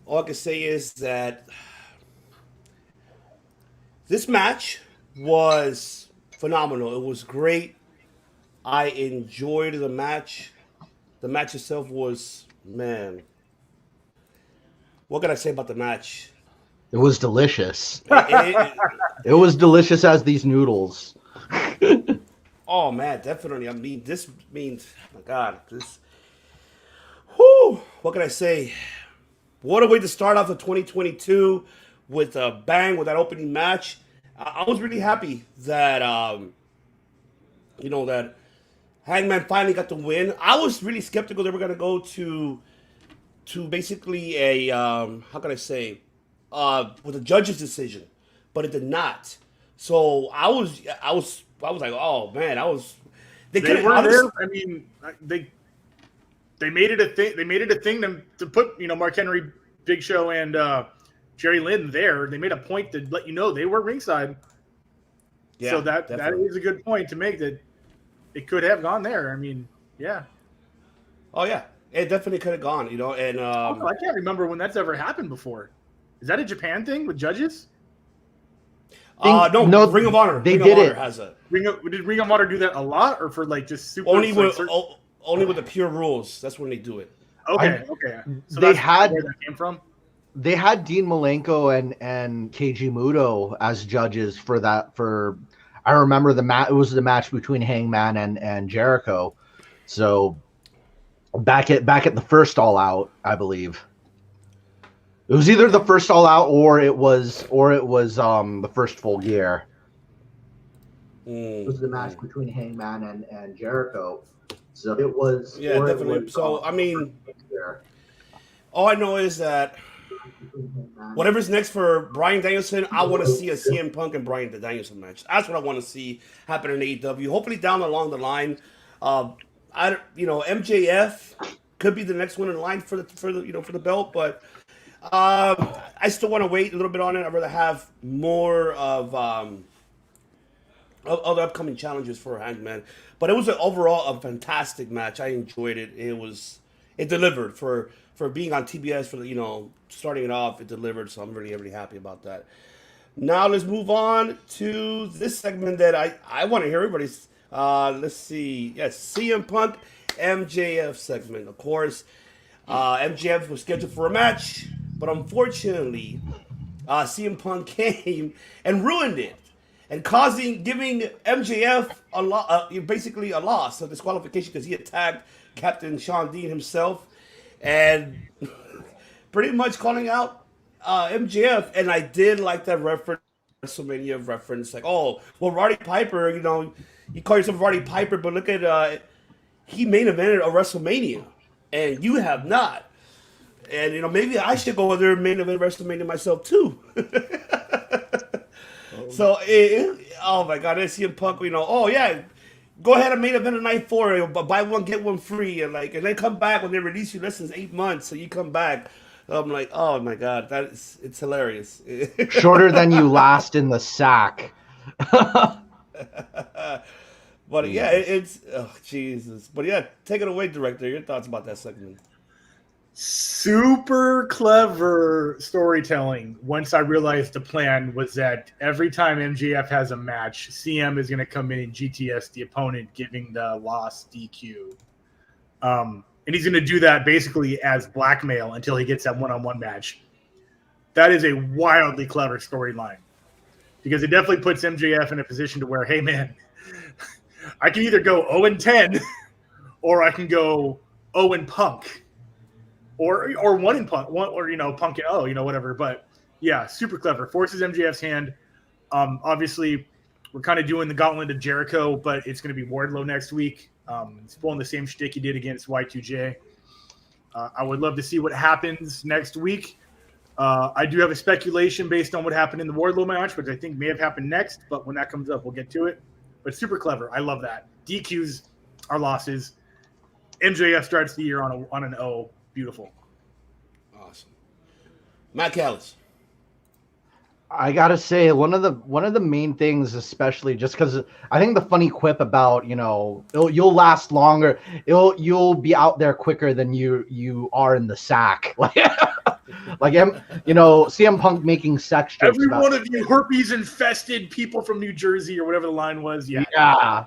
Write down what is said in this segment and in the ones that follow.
all I can say is that this match was phenomenal. It was great. I enjoyed the match. The match itself was, man, what can I say about the match? It was delicious. It, It was delicious as these noodles. oh man, definitely. I mean, this means, oh my God, this. Whoo! What can I say? What a way to start off the 2022 with a bang with that opening match. I was really happy that that Hangman finally got the win. I was really skeptical they were gonna go to basically a how can I say with a judge's decision, but it did not. So I was like, oh man, they They could were there. honestly. I mean, they made it a thing. They made it a thing to put Mark Henry, Big Show, and Jerry Lynn there. They made a point to let you know they were ringside. Yeah, So that definitely. is a good point to make, that it could have gone there. I mean, yeah. Oh yeah, it definitely could have gone. And Also, I can't remember when that's ever happened before. Is that a Japan thing with judges? no, no, Ring of Honor. they Ring did of Honor it. has a Did Ring of Honor do that a lot, or for like just super? only like, with only with the pure rules. That's when they do it. okay. So They that's had where that came from. they had Dean Malenko and Keiji Muto as judges for that. For I remember the match. It was the match between Hangman and Jericho. So back at the first All Out, I believe it was either the first All Out or it was the first Full Gear. It was the match between Hangman and Jericho. So it was. Yeah, definitely. So I mean, all I know is that whatever's next for Bryan Danielson, I want to see a CM Punk and Bryan Danielson match. That's what I want to see happen in AEW. Hopefully, down along the line, MJF could be the next one in line for the belt, but I still want to wait a little bit on it. I'd rather have more of other upcoming challenges for Hangman. But it was overall a fantastic match. I enjoyed it. It delivered for being on TBS for starting it off. It delivered, so I'm really really happy about that. Now let's move on to this segment that I want to hear everybody's. Let's see. Yes, CM Punk MJF segment. Of course, MJF was scheduled for a match, but unfortunately, CM Punk came and ruined it, and giving MJF basically a loss, a disqualification, because he attacked Captain Sean Dean himself, and pretty much calling out MJF. And I did like that reference, WrestleMania reference, like, oh, well, Roddy Piper, you call yourself Roddy Piper, but look at he main evented a WrestleMania, and you have not. And maybe I should go over there and main event WrestleMania myself too. So, oh my God, I see him Punk. Oh yeah, go ahead and main event a night 4, but buy one get one free, and then come back when they release you. Listen, 8 months, so you come back. I'm like, oh my God, it's hilarious. Shorter than you last in the sack. But yeah, it's oh Jesus. But yeah, take it away, director. Your thoughts about that segment? Super clever storytelling. Once I realized the plan was that every time MJF has a match, CM is going to come in and GTS the opponent, giving the loss DQ. And he's going to do that basically as blackmail until he gets that one-on-one match. That is a wildly clever storyline, because it definitely puts MJF in a position to where, hey man, I can either go 0-10 or I can go 0-Punk. Or 1 in Punk, Punk and whatever. But yeah, super clever. Forces MJF's hand. Obviously, we're kind of doing the gauntlet of Jericho, but it's going to be Wardlow next week. He's pulling the same shtick he did against Y2J. I would love to see what happens next week. I do have a speculation based on what happened in the Wardlow match, which I think may have happened next, but when that comes up, we'll get to it. But super clever. I love that. DQs are losses. MJF starts the year on an O. Beautiful. Awesome. Matt Callis. I gotta say, one of the main things, especially just because I think the funny quip about you'll last longer, you'll be out there quicker than you are in the sack. Like, CM Punk making sex jokes. Every one of you herpes-infested people from New Jersey or whatever the line was. Yeah. Yeah.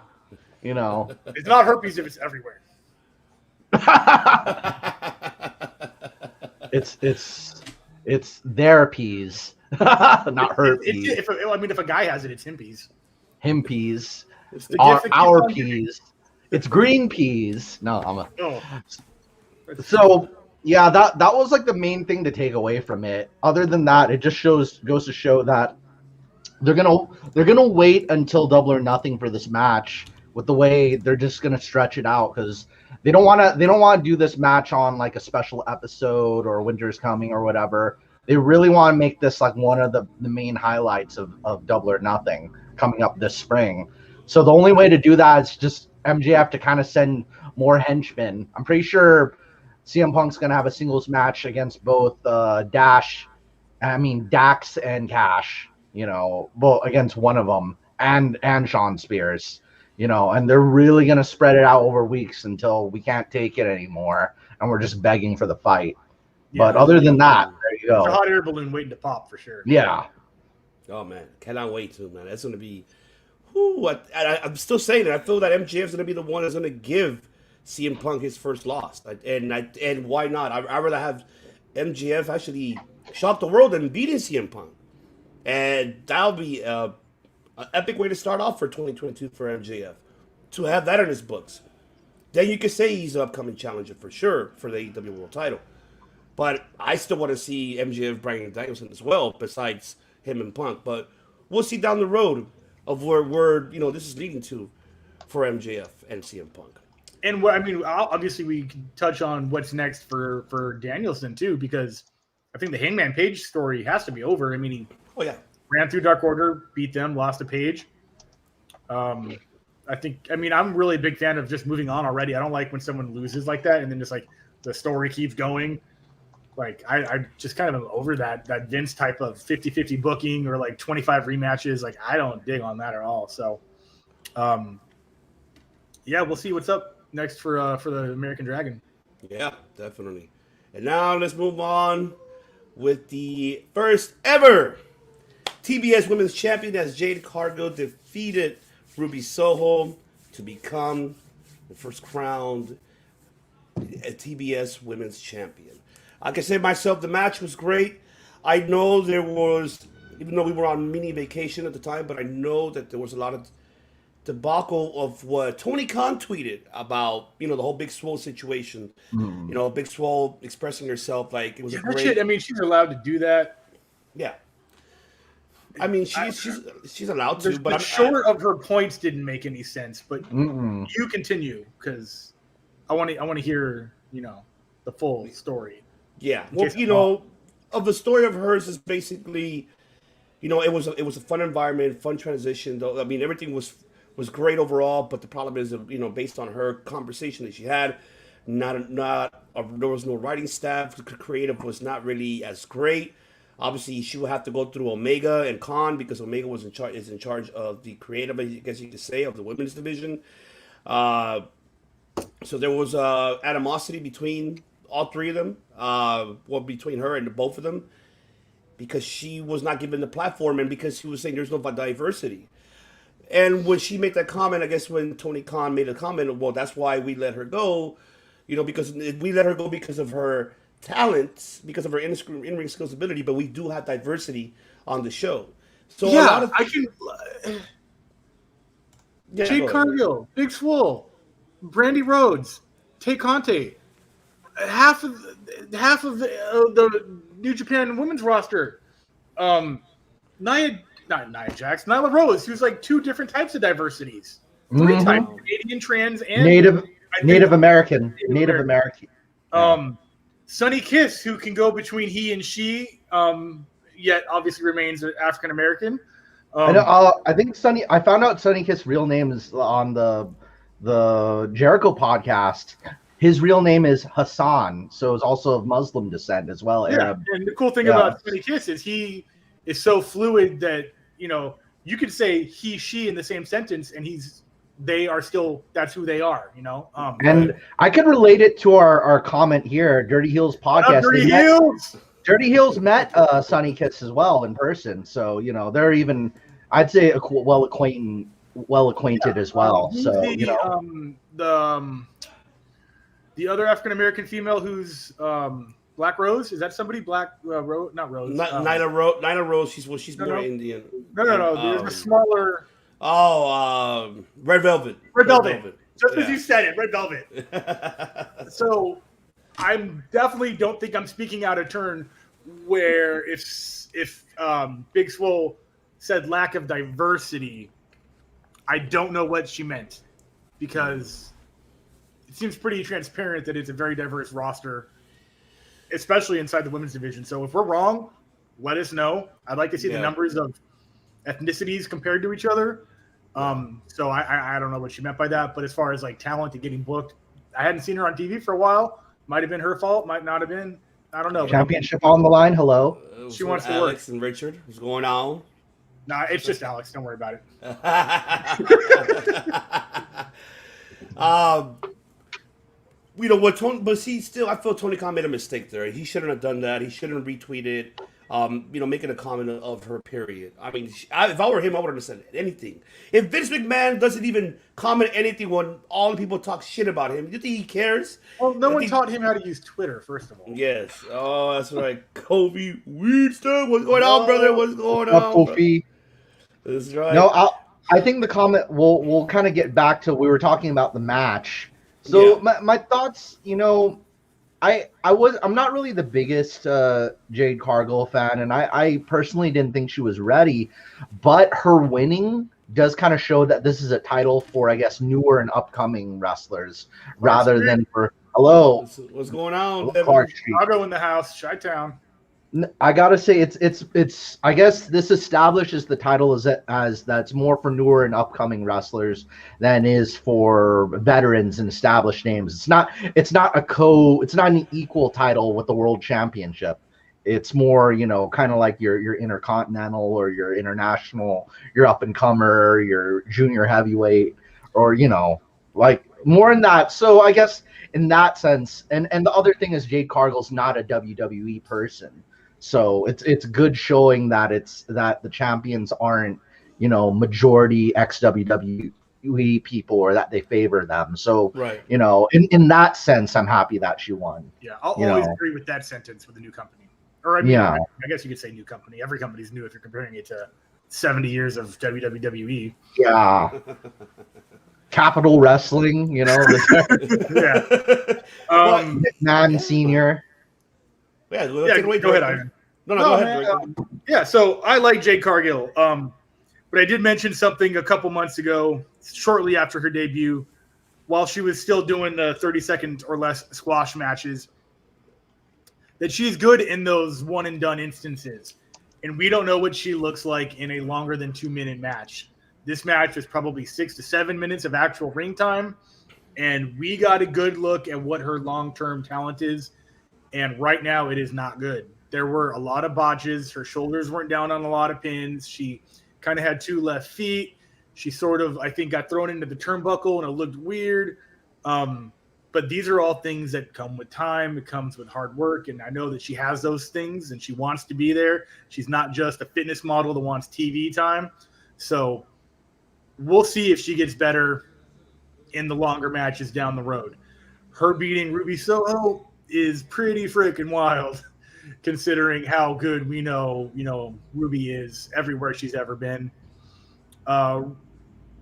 It's not herpes if it's everywhere. It's their peas, not her peas. If a guy has it, it's him peas. Him peas. It's the gift that Our keeps on giving. peas. It's green peas. No, Oh. So yeah, that was like the main thing to take away from it. Other than that, it just goes to show that they're gonna wait until Double or Nothing for this match. With the way they're just gonna stretch it out, because they don't want to do this match on like a special episode or Winter's Coming or whatever. They really want to make this like one of the main highlights of Double or Nothing coming up this spring. So the only way to do that is just MJF to kind of send more henchmen. I'm pretty sure CM Punk's gonna have a singles match against both Dax and Cash. Both against one of them, and Shawn Spears. And they're really going to spread it out over weeks until we can't take it anymore, and we're just begging for the fight. Yeah, but other than that, there you go. It's a hot air balloon waiting to pop for sure. Yeah. Oh, man. Cannot wait to, man. That's going to be... I'm still saying it. I feel that MJF's going to be the one that's going to give CM Punk his first loss. And why not? I'd rather have MJF actually shock the world than beating CM Punk. And that'll be... an epic way to start off for 2022 for MJF, to have that in his books. Then you could say he's an upcoming challenger for sure for the AEW World Title. But I still want to see MJF bringing Danielson as well, besides him and Punk. But we'll see down the road of where this is leading to for MJF and CM Punk. And obviously we can touch on what's next for Danielson too, because I think the Hangman Page story has to be over. He ran through Dark Order, beat them, lost to Page. I'm really a big fan of just moving on already. I don't like when someone loses like that and then just like the story keeps going. Like I just kind of am over that Vince type of 50-50 booking or like 25 rematches. Like I don't dig on that at all. So, we'll see what's up next for the American Dragon. Yeah, definitely. And now let's move on with the first ever TBS Women's Champion, as Jade Cargill defeated Ruby Soho to become the first crowned TBS Women's Champion. I can say myself, the match was great. I know there was, even though we were on mini vacation at the time, but I know that there was a lot of debacle of what Tony Khan tweeted about, the whole Big Swole situation. Big Swole expressing herself like it was a great... she's allowed to do that. Yeah. She's allowed to, but short of her points didn't make any sense. But you continue, because I want to hear the full story. Yeah, well, of the story of hers is basically, it was a fun environment, fun transition. Though everything was great overall, but the problem is based on her conversation that she had, there was no writing staff. The creative was not really as great. Obviously, she will have to go through Omega and Khan, because Omega is in charge of the creative, I guess you could say, of the women's division. So there was animosity between all three of them, between her and both of them, because she was not given the platform and because she was saying there's no diversity. And when she made that comment, I guess when Tony Khan made a comment, well, that's why we let her go, because we let her go because of her talent, because of her in-ring skills ability, but we do have diversity on the show. So Jade Cargill, Big Swole, Brandy Rhodes, Tay Conte, half of the New Japan women's roster, Nyla Rose, who's like two different types of diversities, three types: Canadian, trans, and Native American. Sonny Kiss, who can go between he and she, yet obviously remains African American. I think I found out Sonny Kiss' real name is on the Jericho podcast. His real name is Hassan, so it's also of Muslim descent as well. Yeah, and the cool thing about Sonny Kiss is he is so fluid that you could say he, she in the same sentence, and they are still, that's who they are, And I could relate it to our comment here, Dirty Heels podcast. Dirty Heels! Dirty Heels met Sonny Kiss as well in person, so they're even, I'd say, well acquainted as well. Who's So the other African American female who's Black Rose? Is that somebody? Black Rose? Not Rose. Nyla Rose. She's more no. Indian. No. There's a smaller. Red Velvet. Red Velvet. Just as you said it, Red Velvet. So I definitely don't think I'm speaking out of turn where if Big Swole said lack of diversity, I don't know what she meant, because it seems pretty transparent that it's a very diverse roster, especially inside the women's division. So if we're wrong, let us know. I'd like to see the numbers of ethnicities compared to each other. So I don't know what she meant by that, but as far as like talent and getting booked, I hadn't seen her on TV for a while. Might have been her fault, might not have been. I don't know. Championship on the line. Hello. She wants to Alex work. And Richard, what's going on? Nah, it's just Alex. Don't worry about it. What Tony? But see, still, I feel Tony Khan made a mistake there. He shouldn't have done that. He shouldn't have retweeted. Making a comment of her. Period. I mean, if I were him, I wouldn't have said anything. If Vince McMahon doesn't even comment anything when all the people talk shit about him, do you think he cares? Well, no one taught him how to use Twitter, first of all. Yes. Oh, that's right. Kobe Weed stuff. What's going on, brother? What's going on? Kofi. That's right. No, I think the comment we'll kind of get back to. We were talking about the match. So my thoughts, I'm not really the biggest Jade Cargill fan, and I personally didn't think she was ready, but her winning does kind of show that this is a title for, I guess, newer and upcoming wrestlers rather than for What's going on? Chicago in the house, Chi-Town. I gotta say it's I guess this establishes the title as that's more for newer and upcoming wrestlers than is for veterans and established names. It's not an equal title with the world championship. It's more, kind of like your intercontinental or your international, your up and comer, your junior heavyweight, or like more in that. So I guess in that sense, and the other thing is Jade Cargill's not a WWE person. So it's good showing that that the champions aren't, majority ex-WWE people, or that they favor them. So, right. In that sense, I'm happy that she won. Yeah, I'll always agree with that sentence with a new company. Or I guess you could say new company. Every company's new if you're comparing it to 70 years of WWE. Yeah. Capital Wrestling, Yeah. Man Senior. Yeah, go ahead, Ivan. No, go ahead. So I like Jade Cargill. But I did mention something a couple months ago, shortly after her debut, while she was still doing the 30-second or less squash matches, that she's good in those one-and-done instances. And we don't know what she looks like in a longer than 2-minute match. This match was probably 6 to 7 minutes of actual ring time, and we got a good look at what her long-term talent is. And right now, it is not good. There were a lot of botches. Her shoulders weren't down on a lot of pins. She kind of had 2 left feet. She sort of, I think, got thrown into the turnbuckle, and it looked weird. But these are all things that come with time. It comes with hard work, and I know that she has those things, and she wants to be there. She's not just a fitness model that wants TV time. So we'll see if she gets better in the longer matches down the road. Her beating Ruby Soho is pretty freaking wild, considering how good we know Ruby is everywhere she's ever been.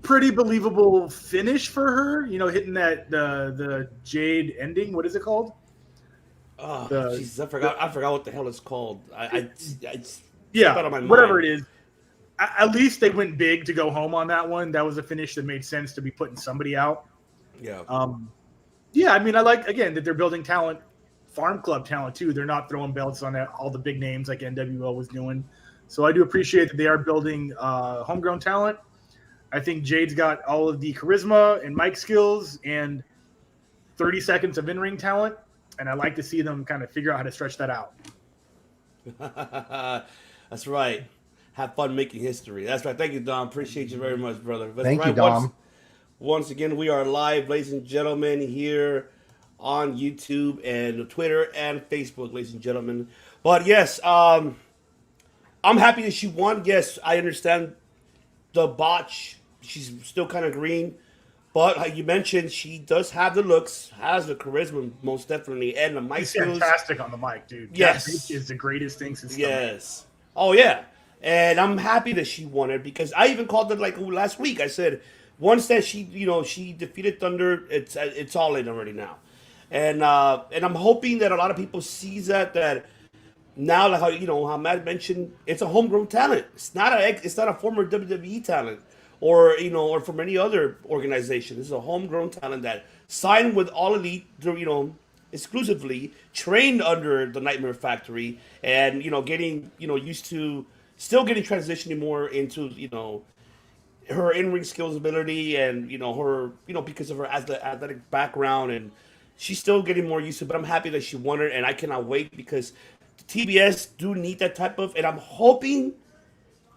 Pretty believable finish for her, hitting that the Jade ending. What is it called? Oh, Jesus, I forgot what the hell it's called. Whatever it is. At least they went big to go home on that one. That was a finish that made sense to be putting somebody out. Yeah. I mean, I like, again, that they're building talent. Farm Club talent too. They're not throwing belts on all the big names like NWO was doing. So I do appreciate that they are building homegrown talent. I think Jade's got all of the charisma and mic skills and 30 seconds of in-ring talent, and I like to see them kind of figure out how to stretch that out. That's right. Have fun making history. That's right. Thank you, Dom. Appreciate you very much, brother. Thank you, Dom. Once again, we are live, ladies and gentlemen, here on YouTube and Twitter and Facebook, ladies and gentlemen. But yes, I'm happy that she won. Yes, I understand the botch. She's still kind of green. But like you mentioned, she does have the looks, has the charisma, most definitely, and the mic He's skills. fantastic on the mic, dude. Yes. That bitch is the greatest thing since Yes. Oh yeah. And I'm happy that she won it because I even called it like last week. I said once that she defeated Thunder, it's all in already now, and I'm hoping that a lot of people sees that now, like how Matt mentioned, it's a homegrown talent. It's not a former WWE talent or from any other organization. This is a homegrown talent that signed with All Elite, exclusively trained under the Nightmare Factory, and getting used to still getting transitioning more into her in-ring skills ability and her because of her athletic background, and she's still getting more used to it. But I'm happy that she won it, and I cannot wait because TBS do need that type of, and I'm hoping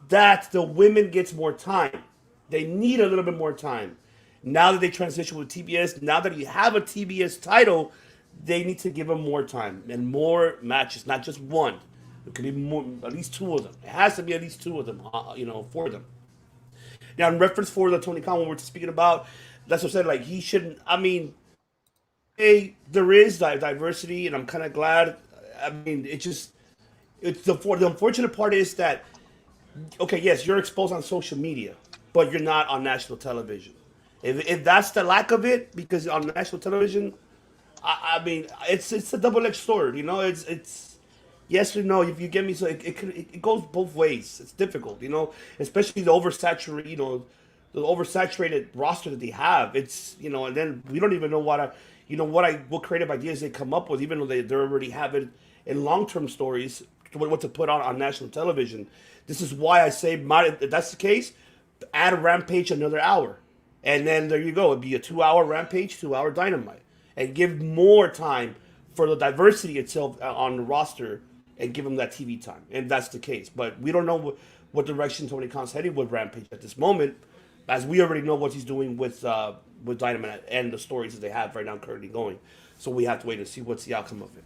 that the women gets more time. They need a little bit more time. Now that they transition with TBS, now that you have a TBS title, they need to give them more time and more matches, not just one. It could be more, at least two of them. It has to be at least two of them, for them. Now, in reference for the Tony Khan, when we're speaking about, that's what I said, like, he shouldn't, I mean, there is diversity, and I'm kind of glad. I mean, it's the unfortunate part is that, okay, yes, you're exposed on social media, but you're not on national television. If that's the lack of it, because on national television, I mean, it's a double-edged sword, it's yes or no. If you get me, so it goes both ways. It's difficult, especially the oversaturated roster that they have. It's and then we don't even know what creative ideas they come up with, even though they already have it in long-term stories, what to put on national television. This is why I say, if that's the case, add a Rampage another hour. And then there you go. It'd be a 2-hour Rampage, 2-hour Dynamite. And give more time for the diversity itself on the roster and give them that TV time. And that's the case. But we don't know what direction Tony Khan's heading with Rampage at this moment, as we already know what he's doing with Dynamite and the stories that they have right now currently going. So we have to wait and see what's the outcome of it.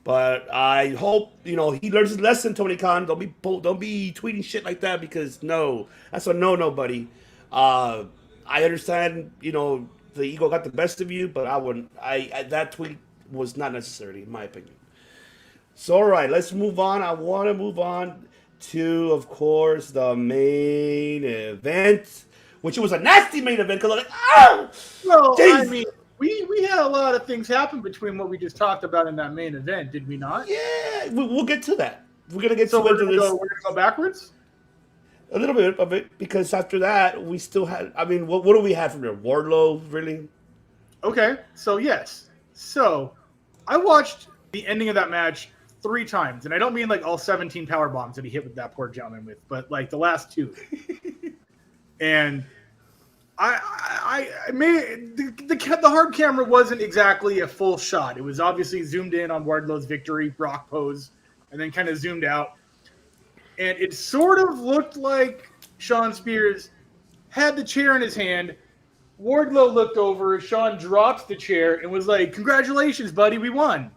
But I hope he learns his lesson, Tony Khan. Don't be tweeting shit like that, because no, that's a no, buddy. I understand, the ego got the best of you, but I wouldn't. That tweet was not necessary, in my opinion. So all right, let's move on. I want to move on to, of course, the main event, which was a nasty main event because I'm like, oh, Well, geez. I mean, we had a lot of things happen between what we just talked about in that main event, did we not? Yeah, we'll get to that. We're gonna get So to we're gonna this. go backwards. A little bit of it, because after that we still had. I mean, what do we have from there? Wardlow, really? Okay, so yes. So I watched the ending of that match 3 times, and I don't mean like all 17 power bombs that he hit with that poor gentleman with, but like the last 2. And I made the hard camera wasn't exactly a full shot. It was obviously zoomed in on Wardlow's victory, Brock pose, and then kind of zoomed out. And it sort of looked like Shawn Spears had the chair in his hand. Wardlow looked over. Shawn dropped the chair and was like, "Congratulations, buddy, we won."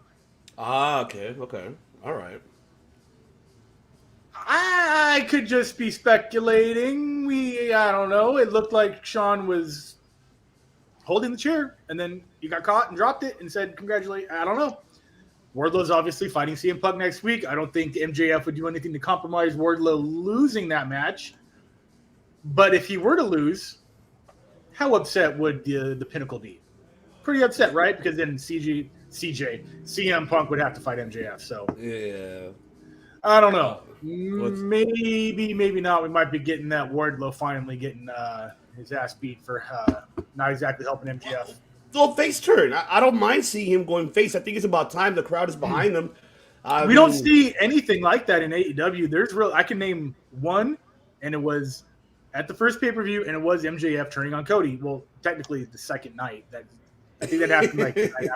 Ah, okay, all right. I could just be speculating. I don't know. It looked like Shawn was holding the chair, and then he got caught and dropped it and said, "Congratulations." I don't know. Wardlow's obviously fighting CM Punk next week. I don't think MJF would do anything to compromise Wardlow losing that match. But if he were to lose, how upset would the Pinnacle be? Pretty upset, right? Because then CM Punk would have to fight MJF. So Yeah. I don't know. Maybe not. We might be getting that Wardlow finally getting his ass beat for not exactly helping MJF. Well, face turn. I don't mind seeing him going face. I think it's about time. The crowd is behind him. We don't see anything like that in AEW. I can name one, and it was at the first pay-per-view, and it was MJF turning on Cody. Well, technically the second night. I think that happened like the night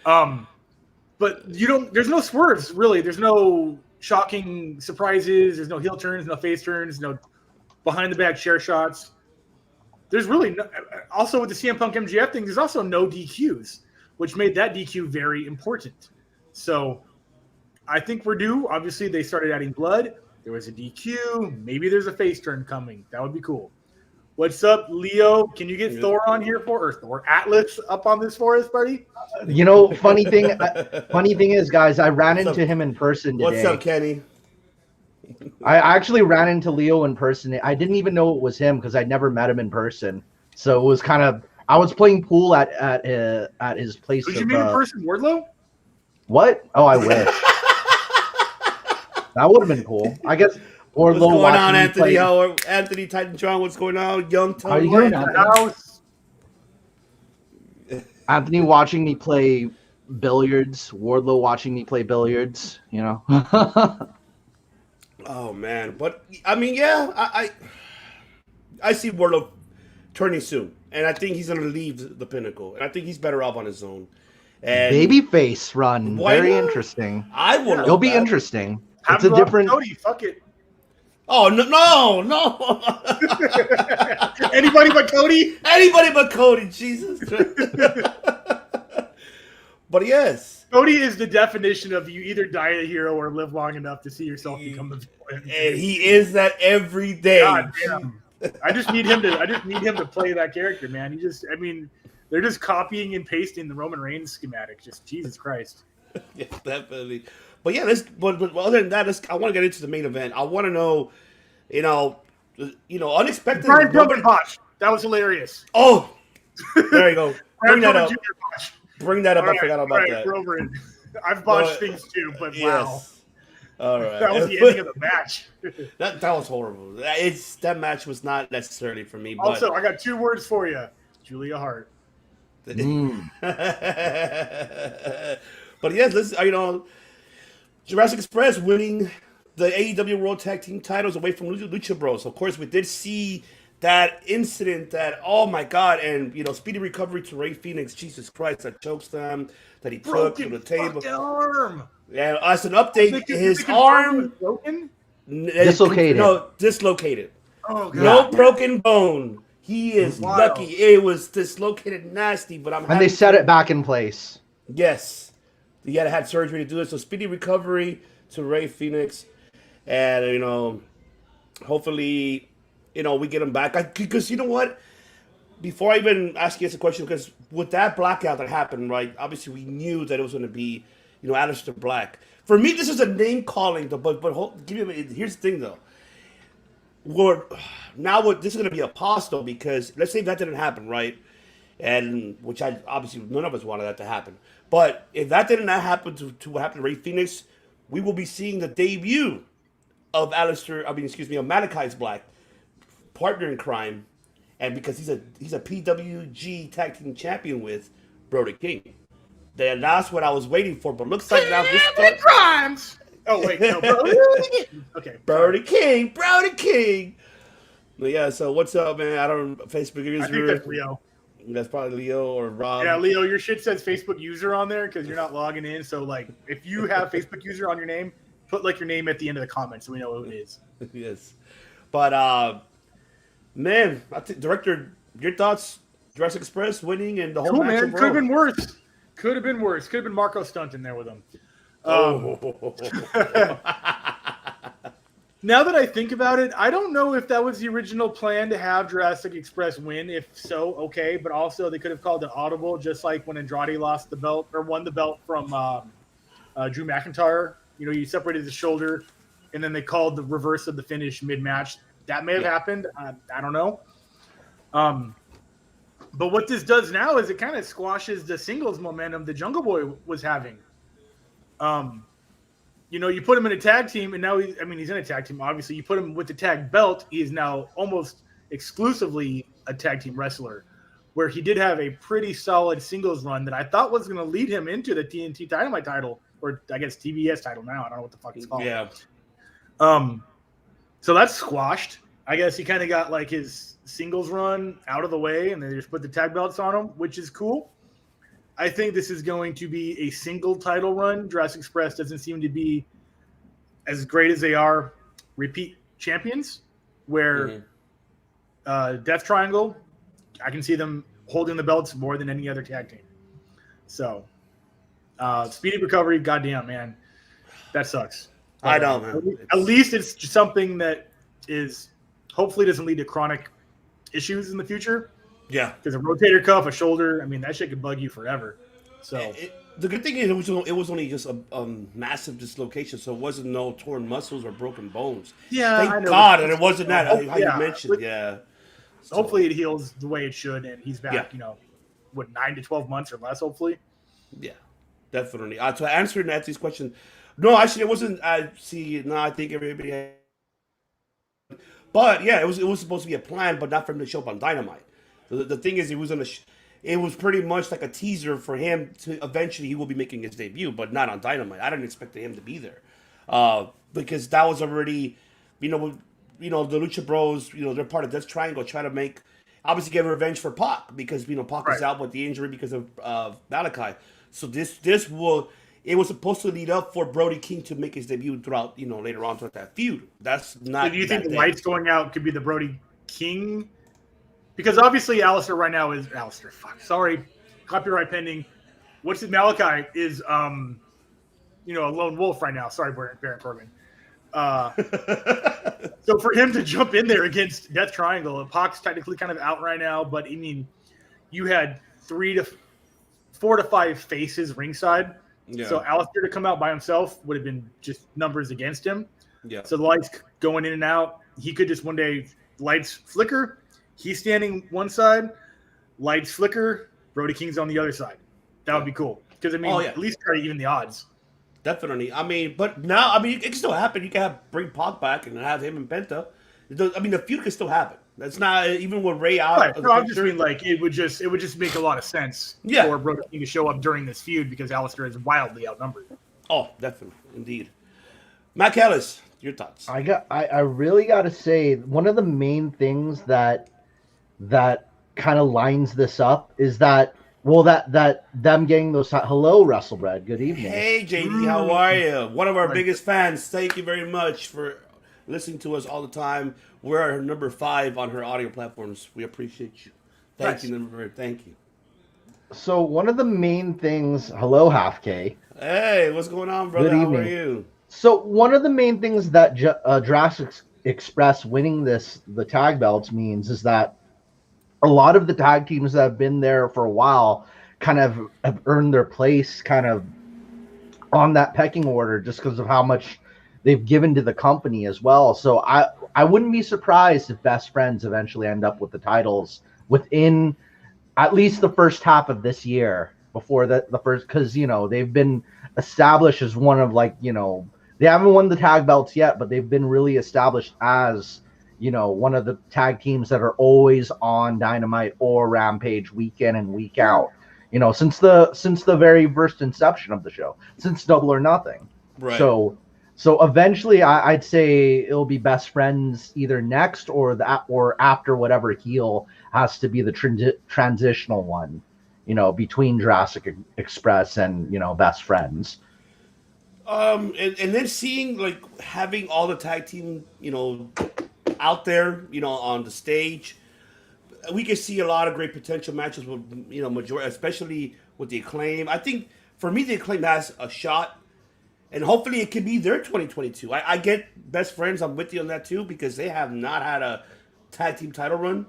after. But there's no swerves, really. There's no shocking surprises. There's no heel turns, no face turns, no behind-the-back chair shots. There's really also with the CM Punk MJF thing, there's also no DQs, which made that DQ very important. So I think we're due. Obviously, they started adding blood. There was a DQ. Maybe there's a face turn coming. That would be cool. What's up, Leo? Can you get Thor on here or Thor Atlas up on this for us, buddy? You know, funny thing is, guys, I ran into him in person today. What's up, Kenny? I actually ran into Leo in person. I didn't even know it was him because I'd never met him in person. So it was kind of. I was playing pool at his place. Did you meet in person, Wardlow? What? Oh, I wish. That would have been cool. I guess. What's going on, Anthony? Anthony Titantron, what's going on? Young Tom. How you doing, Anthony watching me play billiards. Wardlow watching me play billiards. You know. Oh man, but I mean, yeah, I see Wardlow turning soon, and I think he's gonna leave the Pinnacle, and I think he's better off on his own. And babyface run, very interesting. I will. It'll be interesting. It's a different. Cody, fuck it. Oh no! Anybody but Cody? Anybody but Cody, Jesus. But yes, Cody is the definition of you either die a hero or live long enough to see yourself become the villain. And he is that every day. God damn. I just need him to play that character, man. They're just copying and pasting the Roman Reigns schematic. Just Jesus Christ. Yeah, definitely. But yeah, but other than that, I want to get into the main event. I want to know, unexpected. Brian Pillman botch. That was hilarious. Oh, there you go. Bring that up. Jr. Bring that up. Right, I forgot about that. We're over it. I've botched things too, but wow. Yes. All right. That was the ending of the match. That was horrible. That match was not necessarily for me. But Also, I got 2 words for you. Julia Hart. But yes, Jurassic Express winning the AEW World Tag Team titles away from Lucha Bros. Of course, we did see that incident that, oh my God, and, speedy recovery to Rey Fenix, Jesus Christ, that chokes them, that he took to the table. Arm. Yeah, as an update, his arm broken? Dislocated. No, dislocated. Oh, God. No broken bone. He is lucky. It was dislocated nasty, but And they set it back in place. Yes. He had surgery to do it. So speedy recovery to Rey Fenix. And, hopefully, we get him back. Because you know what? Before I even ask you this question, because with that blackout that happened, right, obviously we knew that it was going to be, Aleister Black. For me, this is a name calling, though. But here's the thing, though. This is going to be a pause, though, because let's say that didn't happen, right? And which obviously none of us wanted that to happen. But if that did not happen to what happened to Rey Fenix, we will be seeing the debut of Malachi's Black, partner in crime, and because he's a PWG Tag Team Champion with Brody King. Then that's what I was waiting for. But looks like now this crimes. Oh wait, no, Brody. Okay, Brody King. But yeah, so what's up, man? I don't Facebook user. I think that's Leo. That's probably Leo or Rob. Yeah, Leo, your shit says Facebook user on there because you're not logging in. So, if you have Facebook user on your name, put, your name at the end of the comment so we know who it is. Yes. But, man, Director, your thoughts? Jurassic Express winning and the whole match man. Could have been worse. Could have been Marco Stunt in there with him. Now that I think about it, I don't know if that was the original plan to have Jurassic Express win. If so, okay. But also, they could have called it audible, just like when Andrade lost the belt or won the belt from Drew McIntyre. You separated the shoulder, and then they called the reverse of the finish mid-match. That may have happened. I don't know. But what this does now is it kind of squashes the singles momentum the Jungle Boy was having. You put him in a tag team, and now he's in a tag team. Obviously, you put him with the tag belt. He is now almost exclusively a tag team wrestler, where he did have a pretty solid singles run that I thought was going to lead him into the TNT Dynamite title, or I guess TBS title now. I don't know what the fuck it's called. Yeah. So that's squashed. I guess he kind of got his singles run out of the way, and they just put the tag belts on him, which is cool. I think this is going to be a single title run. Jurassic Express doesn't seem to be as great as they are repeat champions, where Death Triangle, I can see them holding the belts more than any other tag team. So, speedy recovery. Goddamn, man, that sucks. I know, man. At least it's just something that is hopefully doesn't lead to chronic issues in the future. Yeah. Because a rotator cuff, a shoulder, I mean, that shit could bug you forever. So the good thing is it was only just a massive dislocation, so it wasn't no torn muscles or broken bones. Yeah, thank I know. God, and it wasn't that how Yeah. you mentioned. Yeah. So, hopefully it heals the way it should, and he's back. Yeah. You know, what 9 to 12 months or less, hopefully. yeah, definitely. To answer Nancy's question, no, actually, it wasn't. I think everybody. But yeah, it was supposed to be a plan, but not for him to show up on Dynamite. The thing is, it was pretty much like a teaser for him to eventually he will be making his debut, but not on Dynamite. I didn't expect him to be there, because that was already, the Lucha Bros, they're part of Death Triangle, trying to obviously get revenge for Pac because Pac is out with the injury because of Malachi. So it was supposed to lead up for Brody King to make his debut throughout, later on throughout that feud. That's not. So do you think the lights going out could be the Brody King? Because obviously Alistair right now is Alistair. Fuck, sorry, copyright pending. What's it? Malachi is a lone wolf right now. Sorry, Baron Corbin. So for him to jump in there against Death Triangle, Pac's technically kind of out right now, but I mean, you had 4 to 5 faces ringside. Yeah. So Alistair to come out by himself would have been just numbers against him. Yeah. So the lights going in and out. He could just one day lights flicker. He's standing one side, lights flicker. Brody King's on the other side. That would be cool because at least try to even the odds. Definitely. But now, it can still happen. You can bring Pac back and have him and Penta. The feud can still happen. That's not even with Ray out. Right. No, I'm just mean it would just make a lot of sense for Brody King to show up during this feud because Alistair is wildly outnumbered. Oh, definitely, indeed. Matt Callis, your thoughts? I really got to say one of the main things that kind of lines this up is that them getting those. Hello, WrestleBread. Good evening. Hey, JD, how are you? One of our biggest fans. Thank you very much for listening to us all the time. We're number 5 on her audio platforms. We appreciate you. Thank you. So one of the main things. Hello, Half K. Hey, what's going on, brother? Good how evening. are you? So one of the main things that Jurassic Express winning the tag belts means is that a lot of the tag teams that have been there for a while kind of have earned their place kind of on that pecking order just because of how much they've given to the company as well. So I wouldn't be surprised if Best Friends eventually end up with the titles within at least the first half of this year before the first, because they've been established as one of they haven't won the tag belts yet, but they've been really established as one of the tag teams that are always on Dynamite or Rampage week in and week out. Since the very first inception of the show, since Double or Nothing. Right. So eventually, I'd say it'll be Best Friends either next or after whatever heel has to be the transitional one, between Jurassic Express and Best Friends. And then seeing having all the tag team out there on the stage, we can see a lot of great potential matches with majority, especially with the Acclaim. I think for me the Acclaim has a shot, and hopefully it can be their 2022. I get Best Friends. I'm with you on that too because they have not had a tag team title run.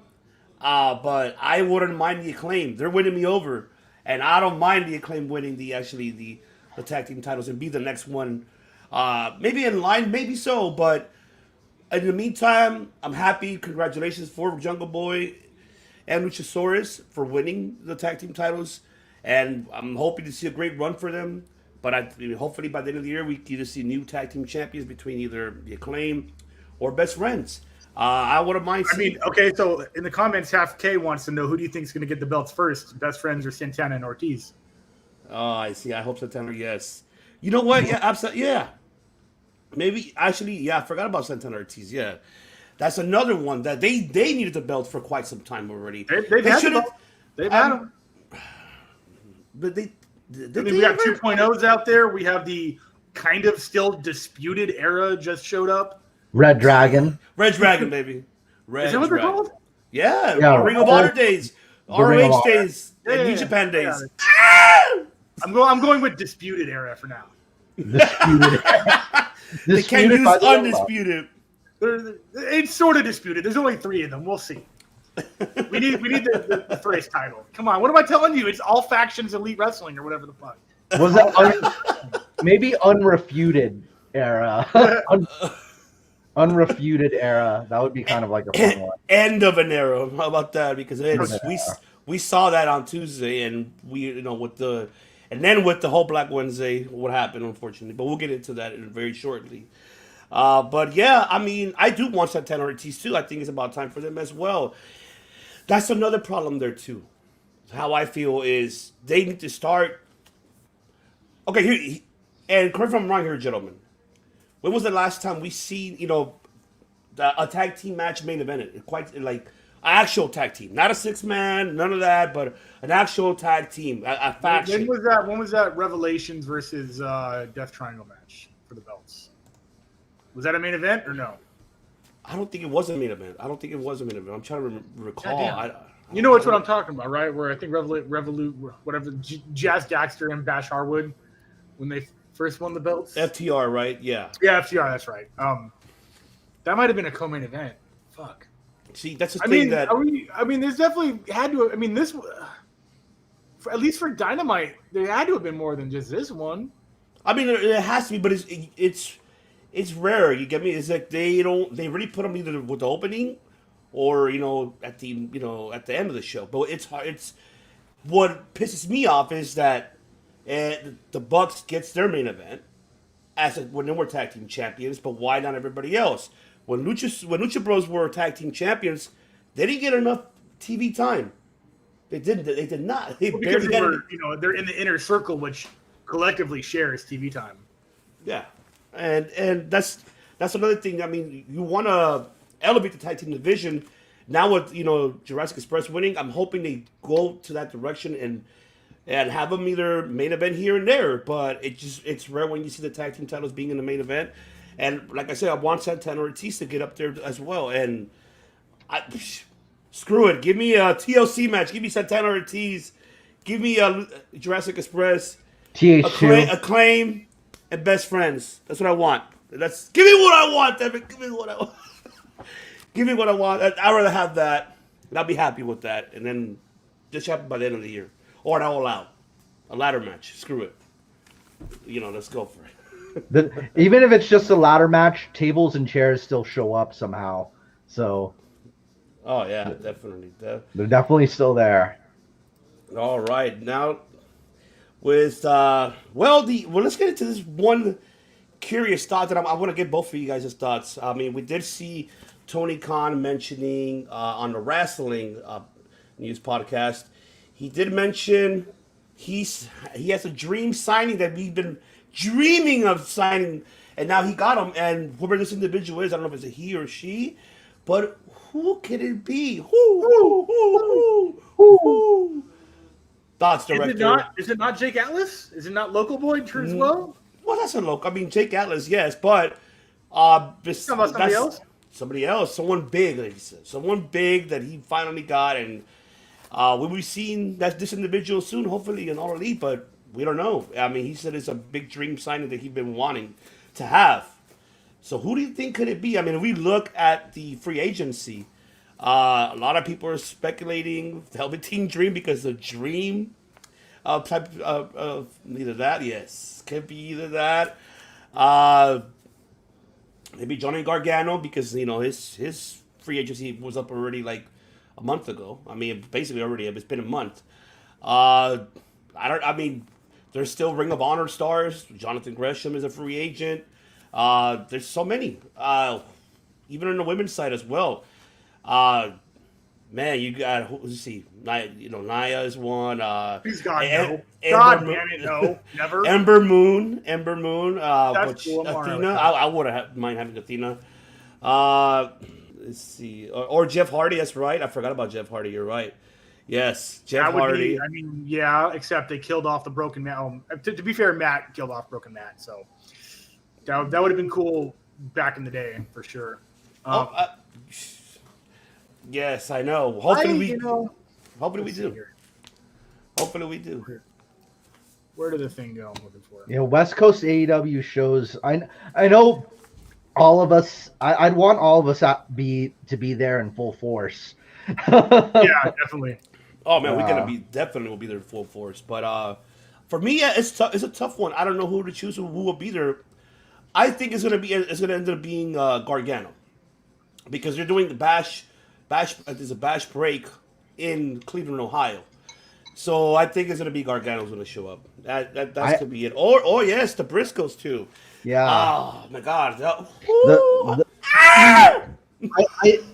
But I wouldn't mind the Acclaim. They're winning me over, and I don't mind the Acclaim winning the tag team titles and be the next one. Maybe in line, maybe so, but in the meantime, I'm happy. Congratulations for Jungle Boy and Luchasaurus for winning the tag team titles, and I'm hoping to see a great run for them. But hopefully by the end of the year, we either see new tag team champions between either the Acclaim or Best Friends. I wouldn't mind seeing. Okay, so in the comments, Half K wants to know who do you think is going to get the belts first, Best Friends or Santana and Ortiz? Oh, I see. I hope Santana, yes. You know what? Yeah, absolutely. Yeah. Maybe, actually, yeah, I forgot about Santana Ortiz. Yeah. That's another one that they needed the belt for quite some time already. They've had them. They've had them. But we got 2.0s out there. We have the kind of still disputed era just showed up. Red Dragon. Red Dragon, baby. Red Is that what they're Dragon. called? Yeah. Ring of Honor days. ROH days. And New Japan days. I'm going with disputed era for now. Disputed. They can't Disputed use by the undisputed. It's sort of disputed. There's only 3 of them. We'll see. We need the phrase title. Come on, what am I telling you? It's all factions elite wrestling or whatever the fuck. Was it maybe unrefuted era? Unrefuted era. That would be kind of like a fun one. End of an era. How about that? Because we saw that on Tuesday, and with the whole Black Wednesday, what happened, unfortunately. But we'll get into that very shortly. But yeah, I mean, I do want Santana Ortiz too. I think it's about time for them as well. That's another problem there too. How I feel is they need to start. Okay, and correct me if I'm wrong here, gentlemen. When was the last time we seen a tag team match main event? Quite like an actual tag team, not a 6-man, none of that, but an actual tag team, a faction. When was that Revelations versus Death Triangle match for the belts? Was that a main event or no? I don't think it was a main event. I'm trying to recall. You know what I'm talking about, right? Where I think whatever, Jazz Daxter and Bash Harwood, when they first won the belts. FTR, right? Yeah. Yeah, FTR, that's right. That might have been a co-main event. Fuck. See, that's the thing that... there's definitely had to... I mean, this... at least for Dynamite, there had to have been more than just this one. I mean, it has to be, but it's rare. You get me? It's like they really put them either with the opening or at the end of the show. But it's hard. It's what pisses me off is that the Bucks gets their main event when they were tag team champions. But why not everybody else? When Lucha Bros were tag team champions, they didn't get enough TV time. They didn't. They did not. They barely got it. They're in the inner circle, which collectively shares TV time. Yeah, and that's another thing. I mean, you want to elevate the tag team division. Now with Jurassic Express winning, I'm hoping they go to that direction and have them either main event here and there. But it's rare when you see the tag team titles being in the main event. And like I said, I want Santana Ortiz to get up there as well. And screw it, give me a TLC match. Give me Santana Ortiz. Give me a Jurassic Express. TH2. Acclaim and Best Friends. That's what I want. Give me what I want, Devin. Give me what I want. Give me what I want. I'd rather have that, and I'll be happy with that. And then just happen by the end of the year, or an all out, a ladder match. Screw it. Let's go for it. Even if it's just a ladder match, tables and chairs still show up somehow. So. Oh yeah, definitely. They're definitely still there. All right, now with let's get into this one curious thought that I want to get both of you guys' thoughts. I mean, we did see Tony Khan mentioning on the wrestling news podcast. He did mention he has a dream signing that we've been dreaming of signing, and now he got him. And whoever this individual is, I don't know if it's a he or she, but who could it be? Who? Thoughts, director? Is it not Jake Atlas? Is it not Local Boy turns well? Well, that's a local. I mean, Jake Atlas, yes, but somebody else. Somebody else, someone big, like he said. Someone big that he finally got, and we'll be seeing this individual soon, hopefully in All Elite, but we don't know. I mean, he said it's a big dream signing that he's been wanting to have. So who do you think could it be? I mean, if we look at the free agency, a lot of people are speculating Velveteen Dream because the Dream type of either that, yes, could be either that. Maybe Johnny Gargano because his free agency was up already like a month ago. I mean, basically already it's been a month. There's still Ring of Honor stars. Jonathan Gresham is a free agent. There's so many. Even on the women's side as well. Man, you got let's see. Nia is one. He's got no. God damn it, no, never. Ember Moon. That's cool. Athena. I wouldn't mind having Athena. Let's see. Or Jeff Hardy. That's right. I forgot about Jeff Hardy. You're right. Yes, Jeff Hardy. Except they killed off the Broken Matt. To be fair, Matt killed off Broken Matt, so that would have been cool back in the day for sure. Yes, I know. Hopefully we do. Hopefully we do. Where did the thing go? I'm looking for it. Yeah, West Coast AEW shows. I know all of us. I'd want all of us to be there in full force. Yeah, definitely. Oh man, we're gonna be definitely will be there full force. But for me, yeah, it's tough. It's a tough one. I don't know who to choose. Who will be there? I think it's gonna end up being Gargano because they're doing the bash. There's a bash break in Cleveland, Ohio. So I think it's gonna be Gargano's gonna show up. That's gonna be it. Or yes, the Briscoes too. Yeah. Oh my God.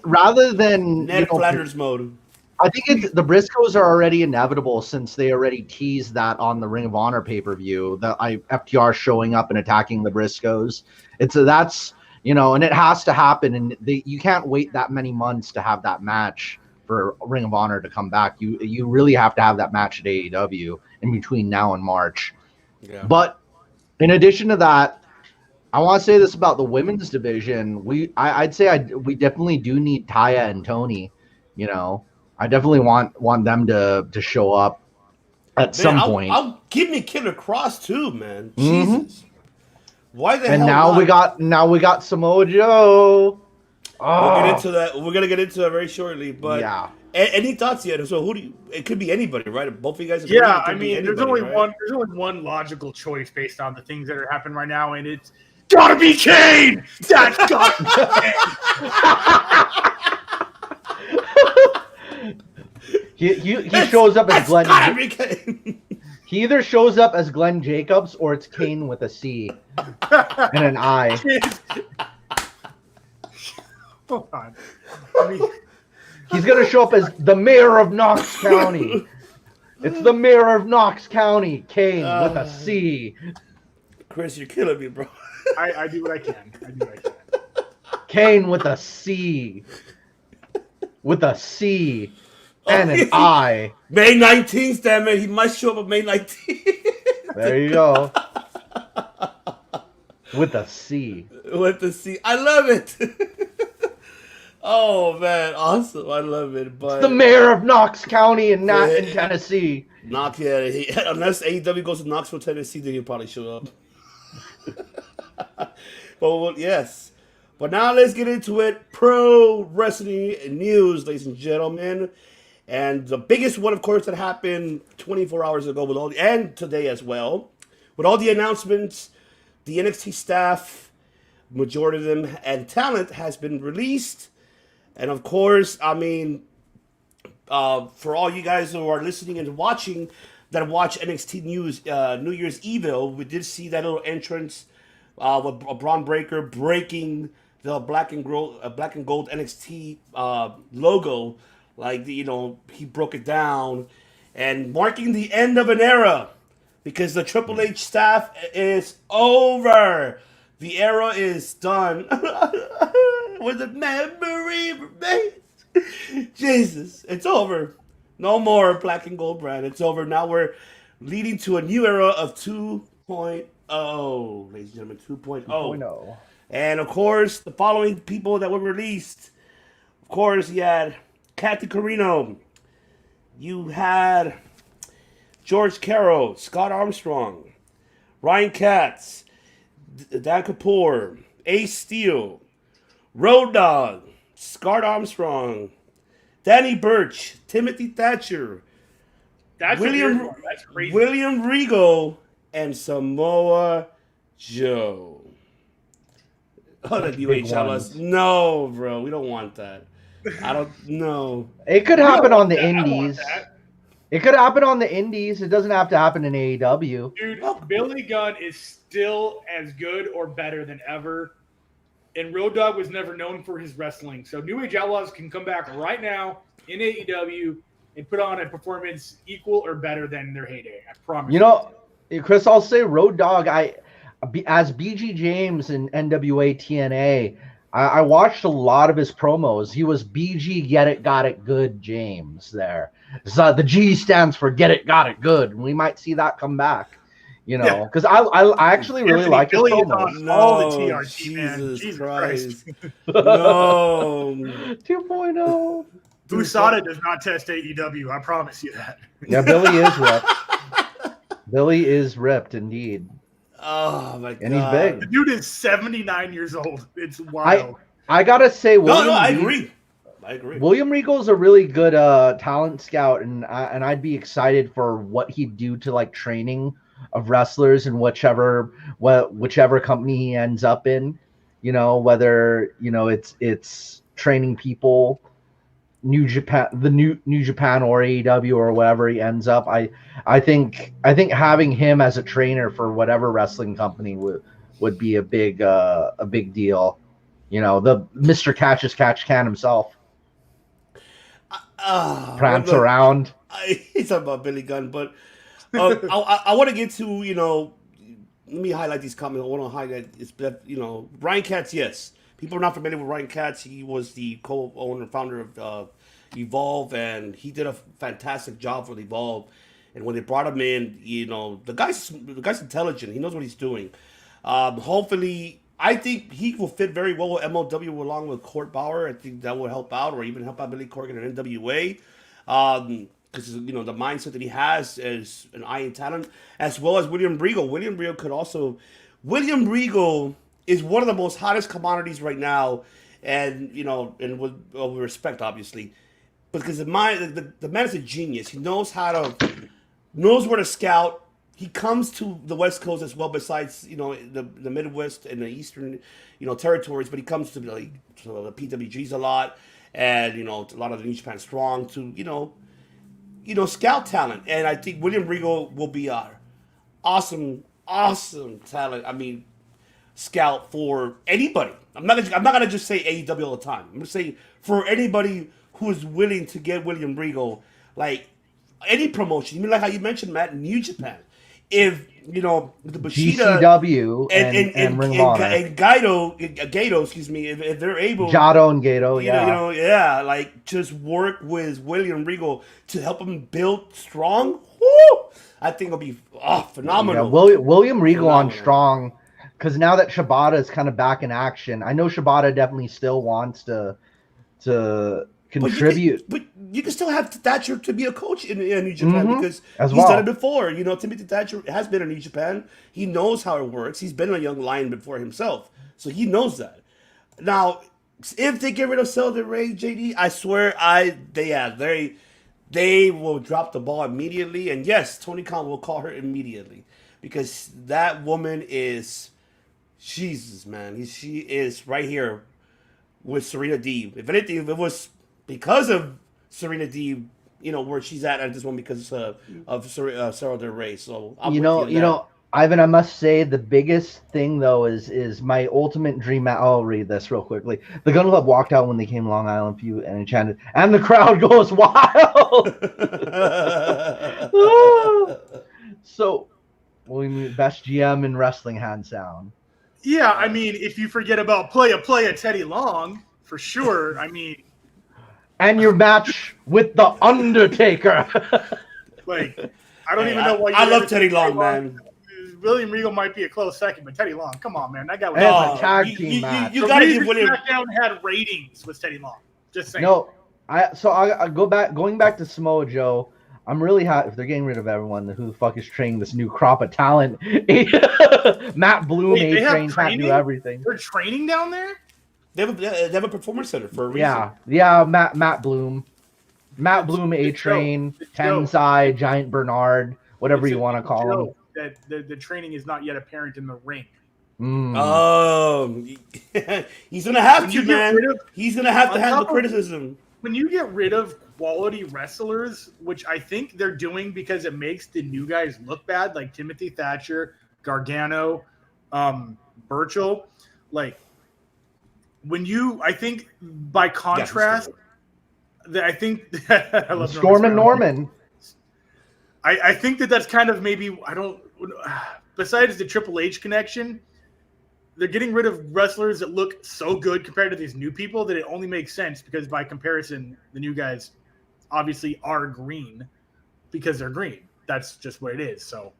Rather than Ned Flanders mode. I think the Briscoes are already inevitable since they already teased that on the Ring of Honor pay-per-view. FTR showing up and attacking the Briscoes. That's and it has to happen, and you can't wait that many months to have that match for Ring of Honor to come back. You really have to have that match at AEW in between now and March. Yeah. But in addition to that, I want to say this about the women's division. I'd say we definitely do need Taya and Tony. I definitely want them to show up at some point. I'll give me Killer Cross too, man. Mm-hmm. Jesus. Why the and hell? And now we got Samoa Joe. Oh. We'll get into that. We're gonna get into that very shortly. But yeah. Any thoughts yet? So who do you? It could be anybody, right? Both of you guys. Yeah, I mean, there's only one logical choice based on the things that are happening right now, and it's gotta be Kane. That's gotta be Kane. He shows up as Glenn. He either shows up as Glenn Jacobs or it's Kane with a C and an I. Hold on. He's gonna show up as the mayor of Knox County. It's the mayor of Knox County, Kane with a C. Chris, you're killing me, bro. I do what I can. Kane with a C. With a C. And an I. May 19th, damn it. He might show up on May 19th. There you go. With a C. With the C. I love it. Oh, man. Awesome. I love it. But it's the mayor of Knox County in Tennessee. Unless AEW goes to Knoxville, Tennessee, then he'll probably show up. Well, yes. But now let's get into it. Pro wrestling news, ladies and gentlemen. And the biggest one, of course, that happened 24 hours ago and today as well. With all the announcements, the NXT staff, majority of them, and talent has been released. And of course, I mean, for all you guys who are listening and watching that watch NXT News New Year's Evil, we did see that little entrance with Braun Breaker breaking the black and gold NXT logo. Like, he broke it down and marking the end of an era because the Triple H staff is over. The era is done. With the memory remains. Jesus, it's over. No more black and gold brand. It's over. Now we're leading to a new era of 2.0. Ladies and gentlemen, 2.0. 2.0. And of course, the following people that were released. Of course, you had Kathy Carino. You had George Carroll, Scott Armstrong, Ryan Katz, Dan Kapoor, Ace Steel, Road Dogg, Scott Armstrong, Danny Burch, Timothy Thatcher, That's crazy. William Regal, and Joe. Oh, the UHLS. No, bro, we don't want that. I don't know. It could happen on the indies. It could happen on the indies. It doesn't have to happen in AEW. Dude, Billy Gunn is still as good or better than ever. And Road Dogg was never known for his wrestling. So New Age Outlaws can come back right now in AEW and put on a performance equal or better than their heyday. I promise. Chris, I'll say Road Dogg, as BG James in NWA TNA, I watched a lot of his promos. He was BG Get It, Got It Good James there. So the G stands for Get It, Got It Good. And we might see that come back, because I actually really like his promos. All the TRT, man. Jesus Christ. No. 2.0. USADA does not test AEW. I promise you that. Yeah, Billy is rep. Billy is ripped indeed. Oh my god. And he's big. The dude is 79 years old. It's wild. I gotta say, No, I agree. I agree. William Regal's a really good talent scout, and I'd be excited for what he'd do to like training of wrestlers and whichever company he ends up in. You know, whether it's training people, New Japan, the New Japan or AEW or wherever he ends up. I think having him as a trainer for whatever wrestling company would be a big deal. You know, the Mr. Catch Can himself. Prance around. He's talking about Billy Gunn, but I want to get to, let me highlight these comments. I want to highlight, Ryan Katz, yes. People are not familiar with Ryan Katz. He was the co-owner and founder of Evolve, and he did a fantastic job with Evolve. And when they brought him in, the guy's intelligent. He knows what he's doing. Hopefully, I think he will fit very well with MLW along with Court Bauer. I think that will help out, or even help out Billy Corgan and NWA. Because the mindset that he has as an iron talent, as well as William Regal. William Regal is one of the most hottest commodities right now, and with respect, obviously, because the man is a genius. He knows where to scout. He comes to the West Coast as well, besides the Midwest and the Eastern territories. But he comes to the PWGs a lot, and a lot of the New Japan Strong to scout talent. And I think William Regal will be our awesome talent. I mean, scout for anybody. I'm not gonna just say AEW all the time. I'm gonna say for anybody who is willing to get William Regal, like any promotion. You mean like how you mentioned, Matt, New Japan. If the Bushido, GCW and Ring of Honor and Gaito, if they're able, Jado and Gaito, like just work with William Regal to help him build strong. Woo! I think it'll be phenomenal. Yeah, William Regal on strong, because now that Shibata is kind of back in action, I know Shibata definitely still wants to contribute. But you can still have Thatcher to be a coach in New Japan because he's done it before. Timothy Thatcher has been in New Japan. He knows how it works. He's been a young lion before himself, so he knows that. Now, if they get rid of Cell Del Rey, JD, I swear, they will drop the ball immediately. And yes, Tony Khan will call her immediately because that woman is Jesus, man. She is right here with Serena Deeb. If anything, if it was because of Serena Deeb, where she's at this one because of Sarah Del Rey. So Ivan, I must say the biggest thing though is my ultimate dream. I'll read this real quickly. The Gun Club walked out when they came Long Island Feud and enchanted, and the crowd goes wild. So, best GM in wrestling, hands down. Yeah, I mean, if you forget about playa Teddy Long, for sure. I mean. And your match with The Undertaker. I don't even know why you I love Teddy Long, man. William Regal might be a close second, but Teddy Long, come on, man. That guy was a tag team match. You gotta give William SmackDown had ratings with Teddy Long. Just saying. No, I going back to Samoa Joe. I'm really happy if they're getting rid of everyone. Who the fuck is training this new crop of talent? Matt Bloom, A-Train, can't do everything. They're training down there? They have a performance center for a reason. Yeah. Matt Bloom, A-Train, Tensai, Giant Bernard, whatever you want to call him. That the training is not yet apparent in the ring. He's gonna have to, man. He's gonna have to handle criticism. When you get rid of quality wrestlers, which I think they're doing because it makes the new guys look bad, like Timothy Thatcher, Gargano, Burchill, I think by contrast, I think I love Storm and Norman. I think that's kind of maybe besides the Triple H connection, they're getting rid of wrestlers that look so good compared to these new people that it only makes sense because by comparison, the new guys obviously are green because they're green. That's just what it is. So,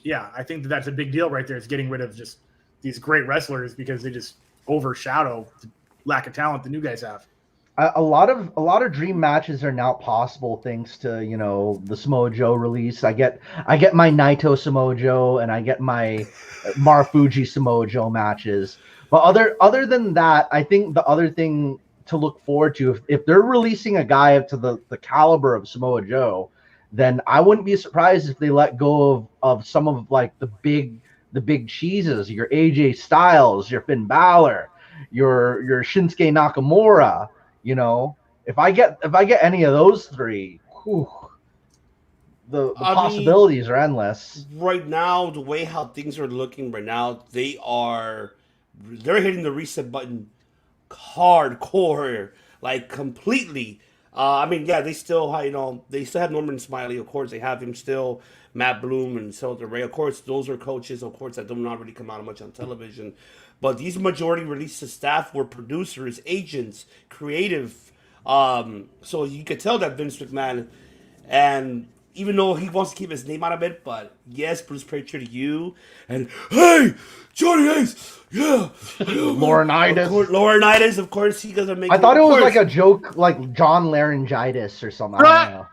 yeah, I think that's a big deal right there. Is getting rid of just these great wrestlers because they just overshadow the lack of talent the new guys have. a lot of dream matches are now possible thanks to the Samoa Joe release. I get my Naito Samoa Joe and I get my Marufuji Samoa Joe matches. But other than that, I think the other thing to look forward to, if they're releasing a guy up to the caliber of Samoa Joe, then I wouldn't be surprised if they let go of some of like the big cheeses, your AJ Styles, your Finn Balor, your Shinsuke Nakamura. If I get any of those three, whew, the I possibilities are endless. right now, the way how things are looking right now, they're hitting the reset button hardcore, like completely. Yeah, they still they still have Norman Smiley, of course. They have him still, Matt Bloom and Celta Ray. Of course, those are coaches, of course, that do not really come out much on television. But these majority released staff were producers, agents, creative. So you could tell that Vince McMahon, and even though he wants to keep his name out of it, but yes, Bruce Pritchard to you, and hey, Johnny Ace, yeah, Laurinaitis, of course, he doesn't make. I thought it was like a joke, like John Laryngitis or something. I don't know.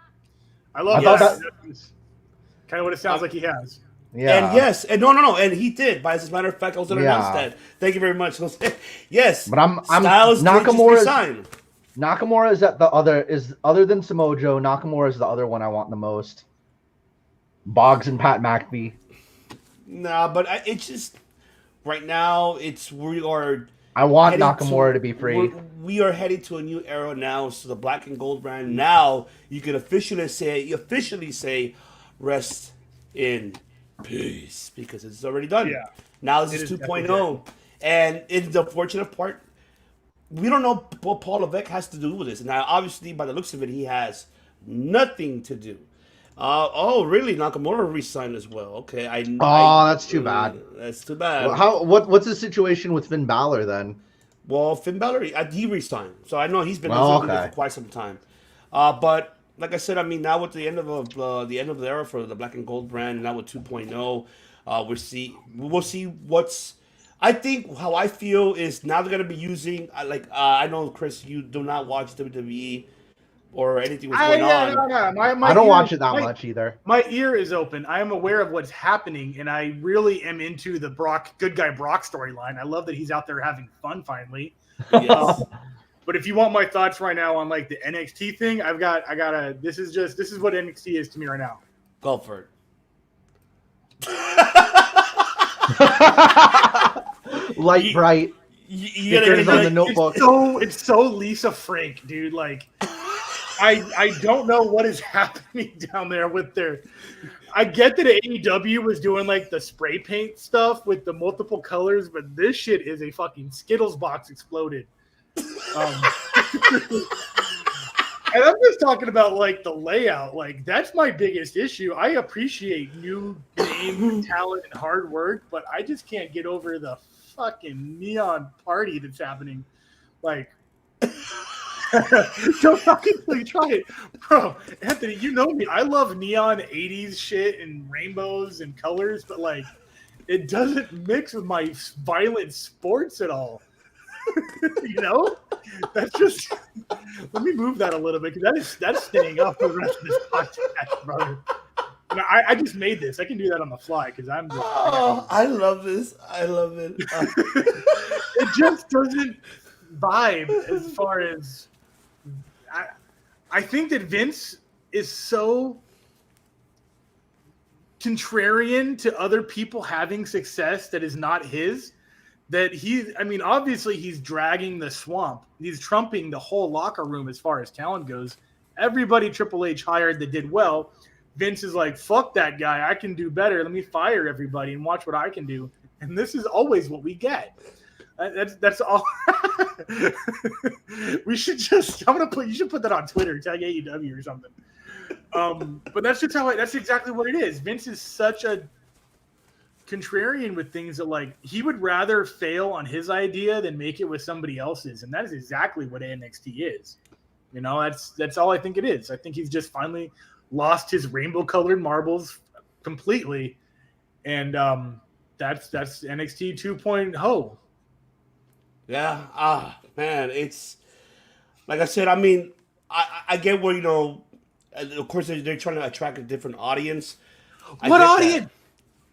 I love that. That's kind of what it sounds like he has. Yeah. And yes, and no, and he did. By as a matter of fact, I was going to announce that. Thank you very much. Yes, but I'm Styles Nakamura is at the other than Samoa Joe. Nakamura is the other one I want the most. Boggs and Pat McAfee. Nah, but it's just right now. I want Nakamura to be free. We are heading to a new era now. So the Black and Gold brand now you can officially say, rest in peace, because it's already done. Yeah. Now this is 2.0, and it's the fortunate part. We don't know what Paul Levesque has to do with this. Now, obviously, by the looks of it, he has nothing to do. Really? Nakamura re-signed as well. Okay. That's too bad. That's too bad. Well, what's the situation with Finn Balor then? Well, Finn Balor, he re-signed, so I know he's been for quite some time. But like I said, now with the end of the era for the Black and Gold brand, now with 2.0, we'll see what's. I think how I feel is now they're gonna be using I know, Chris, you do not watch WWE or anything that's going on. No. I don't watch it that much either. My ear is open. I am aware of what's happening, and I really am into the good guy Brock storyline. I love that he's out there having fun finally. Yes. But if you want my thoughts right now on like the NXT thing, this is what NXT is to me right now. Go for it. Light bright. You gotta on the notebook. It's so Lisa Frank, dude. Like, I don't know what is happening down there with their. I get that AEW was doing like the spray paint stuff with the multiple colors, but this shit is a fucking Skittles box exploded. And I'm just talking about like the layout. Like, that's my biggest issue. I appreciate new name, talent, and hard work, but I just can't get over the fucking neon party that's happening. Like, don't fucking try it, bro. Anthony, you know me. I love neon 80s shit and rainbows and colors, but like, it doesn't mix with my violent sports at all. That's just. Let me move that a little bit, because that's staying up for the rest of this podcast, brother. I just made this. I can do that on the fly because I'm. I love this. I love it. It just doesn't vibe as far as. I think that Vince is so contrarian to other people having success that is not his. That obviously he's dragging the swamp. He's trumping the whole locker room as far as talent goes. Everybody Triple H hired that did well. Vince is like, fuck that guy. I can do better. Let me fire everybody and watch what I can do. And this is always what we get. That's all. We should just. You should put that on Twitter. Tag AEW or something. But that's just that's exactly what it is. Vince is such a contrarian with things that, like, he would rather fail on his idea than make it with somebody else's, and that is exactly what NXT is. That's all I think it is. I think he's just finally lost his rainbow colored marbles completely, and that's NXT 2.0. Yeah. Man, like I said, I mean, I get where of course they're trying to attract a different audience. I What get audience?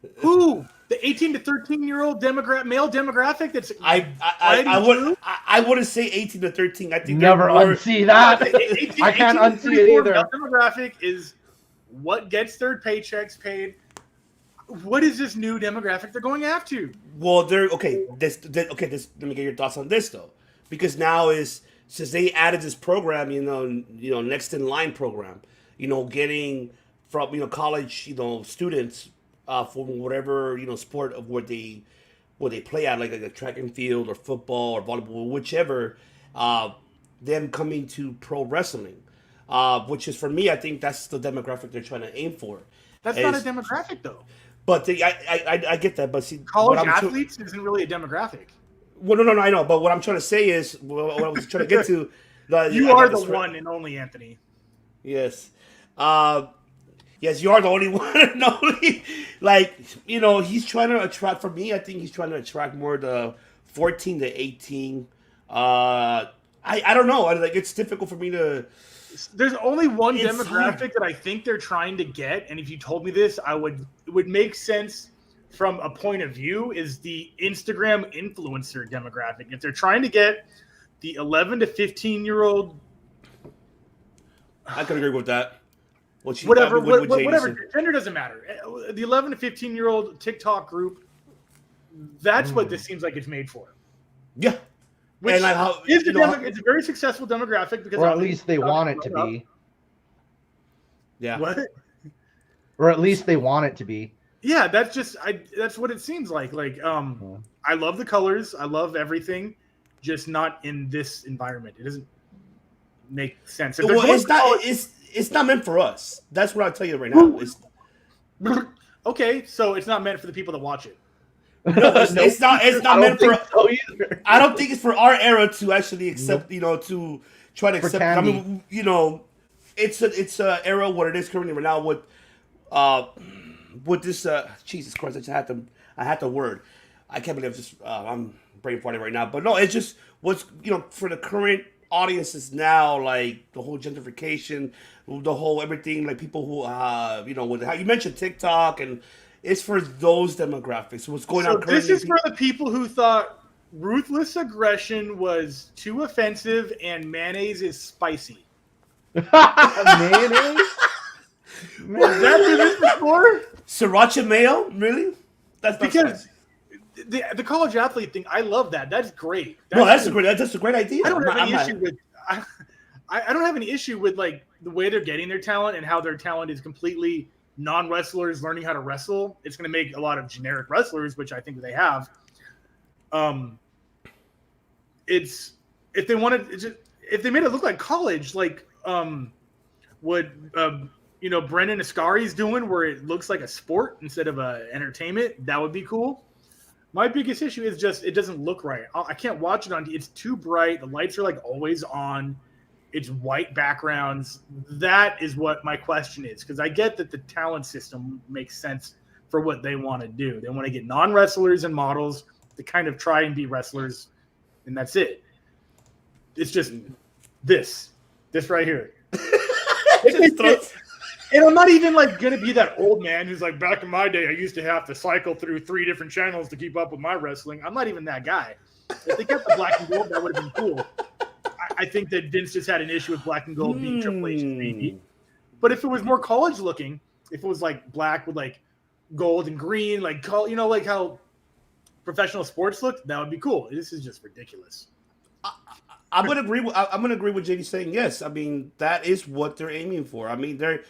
that. Who? The 18 to 13-year-old male demographic that's tried and true? I wouldn't say 18 to 13. I think they're Never more. unsee that. 18, I can't 18 to unsee it 34 either. male demographic is what gets their paychecks paid. What is this new demographic they're going after? Well, they're okay. Let me get your thoughts on this though, because now is since they added this program, next in line program, getting from college, students from whatever sport of where they play at, like a track and field or football or volleyball, whichever, them coming to pro wrestling, which is for me, I think that's the demographic they're trying to aim for. That's not a demographic though. But I get that, but see, College athletes isn't really a demographic. Well, no, I know, but what I'm trying to say is, what I was trying to get to, you are the one and only Anthony. Yes, yes, you are the only one and only. Like he's trying to attract. For me, I think he's trying to attract more the 14 to 18. I don't know. Like it's difficult for me to. There's only one demographic hard. that I think they're trying to get, and if you told me this, it would make sense from a point of view, is the Instagram influencer demographic. If they're trying to get the 11 to 15-year-old, I can agree with that. Whatever, gender doesn't matter. The 11 to 15-year-old TikTok group, that's what this seems like it's made for. Yeah. Which and it's a very successful demographic because, or at least they want it to be. Yeah. What? Or at least they want it to be. Yeah, that's what it seems like. I love the colors, I love everything, just not in this environment. It doesn't make sense. It's not meant for us. That's what I'll tell you right now. Okay, so it's not meant for the people that watch it. No, it's not meant for. So either. I don't think it's for our era to actually accept. To try to accept. I mean, it's a era what it is currently right now with this. Jesus Christ! I had the word. I can't believe this. I'm brain farting right now. But no, it's just what's for the current audiences now, like the whole gentrification, the whole everything, like people who with how you mentioned TikTok, and it's for those demographics. What's going on currently? This is for the people who thought ruthless aggression was too offensive and mayonnaise is spicy. Mayonnaise? Was that for this before? Sriracha mayo, really? That's because the college athlete thing. I love that. That's great. That's a great idea. I don't have any issue with. I don't have any issue with like the way they're getting their talent and how their talent is completely non-wrestlers learning how to wrestle. It's going to make a lot of generic wrestlers, which I think they have. It's if they made it look like college, like what Brendan Ascari's doing, where it looks like a sport instead of a entertainment, that would be cool. My biggest issue is just it doesn't look right. I can't watch it on. It's too bright. The lights are like always on. It's white backgrounds. That is what my question is, because I get that the talent system makes sense for what they want to do. They want to get non-wrestlers and models to kind of try and be wrestlers, and that's it. It's just this right here. And I'm not even like going to be that old man who's like, back in my day, I used to have to cycle through 3 different channels to keep up with my wrestling. I'm not even that guy. If they kept the black and gold, that would have been cool. I think that Vince just had an issue with black and gold being Triple H and 3D. But if it was more college looking, if it was like black with like gold and green, like like how professional sports looked, that would be cool. This is just ridiculous. I'm gonna agree with JD saying yes. I mean, that is what they're aiming for. I mean, they're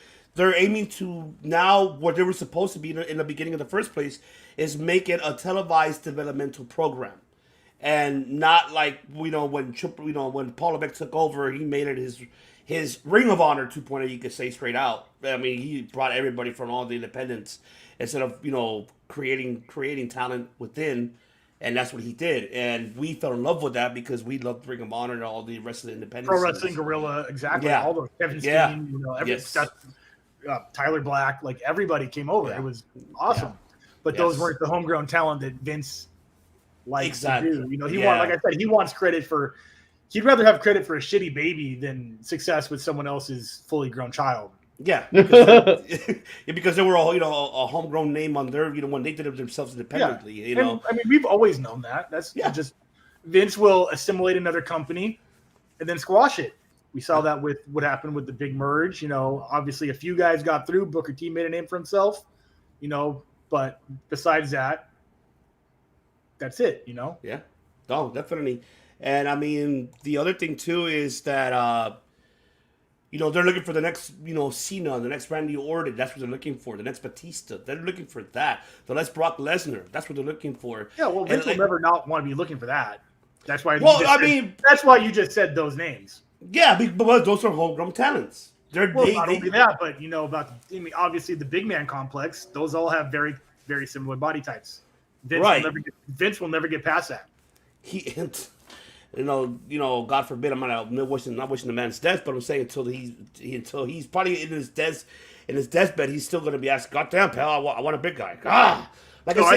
aiming to now what they were supposed to be in the beginning of the first place is make it a televised developmental program. And not like when Paul Levesque took over, he made it his Ring of Honor 2.0. You could say straight out. I mean, he brought everybody from all the independents instead of creating talent within, and that's what he did. And we fell in love with that because we loved Ring of Honor and all the rest of the independents. Pro Wrestling Guerrilla, exactly. Yeah. All those Kevin Steen, Tyler Black, like everybody came over. It was awesome. But those weren't the homegrown talent that Vince likes to do. Like I said, he wants credit for he'd rather have credit for a shitty baby than success with someone else's fully grown child. Yeah, because they were all a homegrown name on their when they did it themselves independently. And, I mean, we've always known that. That's just Vince will assimilate another company and then squash it. We saw that with what happened with the big merge. Obviously a few guys got through. Booker T made a name for himself. But besides that, that's it. Yeah, no, definitely. And I mean, the other thing too is that. They're looking for the next, Cena, the next Randy Orton. That's what they're looking for. The next Batista. They're looking for that. The next Brock Lesnar. That's what they're looking for. Yeah, well, Vince will never not want to be looking for that. That's why. That's why you just said those names. Yeah, but those are homegrown talents. Not only that, but obviously the big man complex. Those all have very, very similar body types. Vince will never get past that. God forbid, I'm not wishing the man's death, but I'm saying until he's probably in his deathbed, he's still going to be asking, "God damn, pal, I want a big guy." I think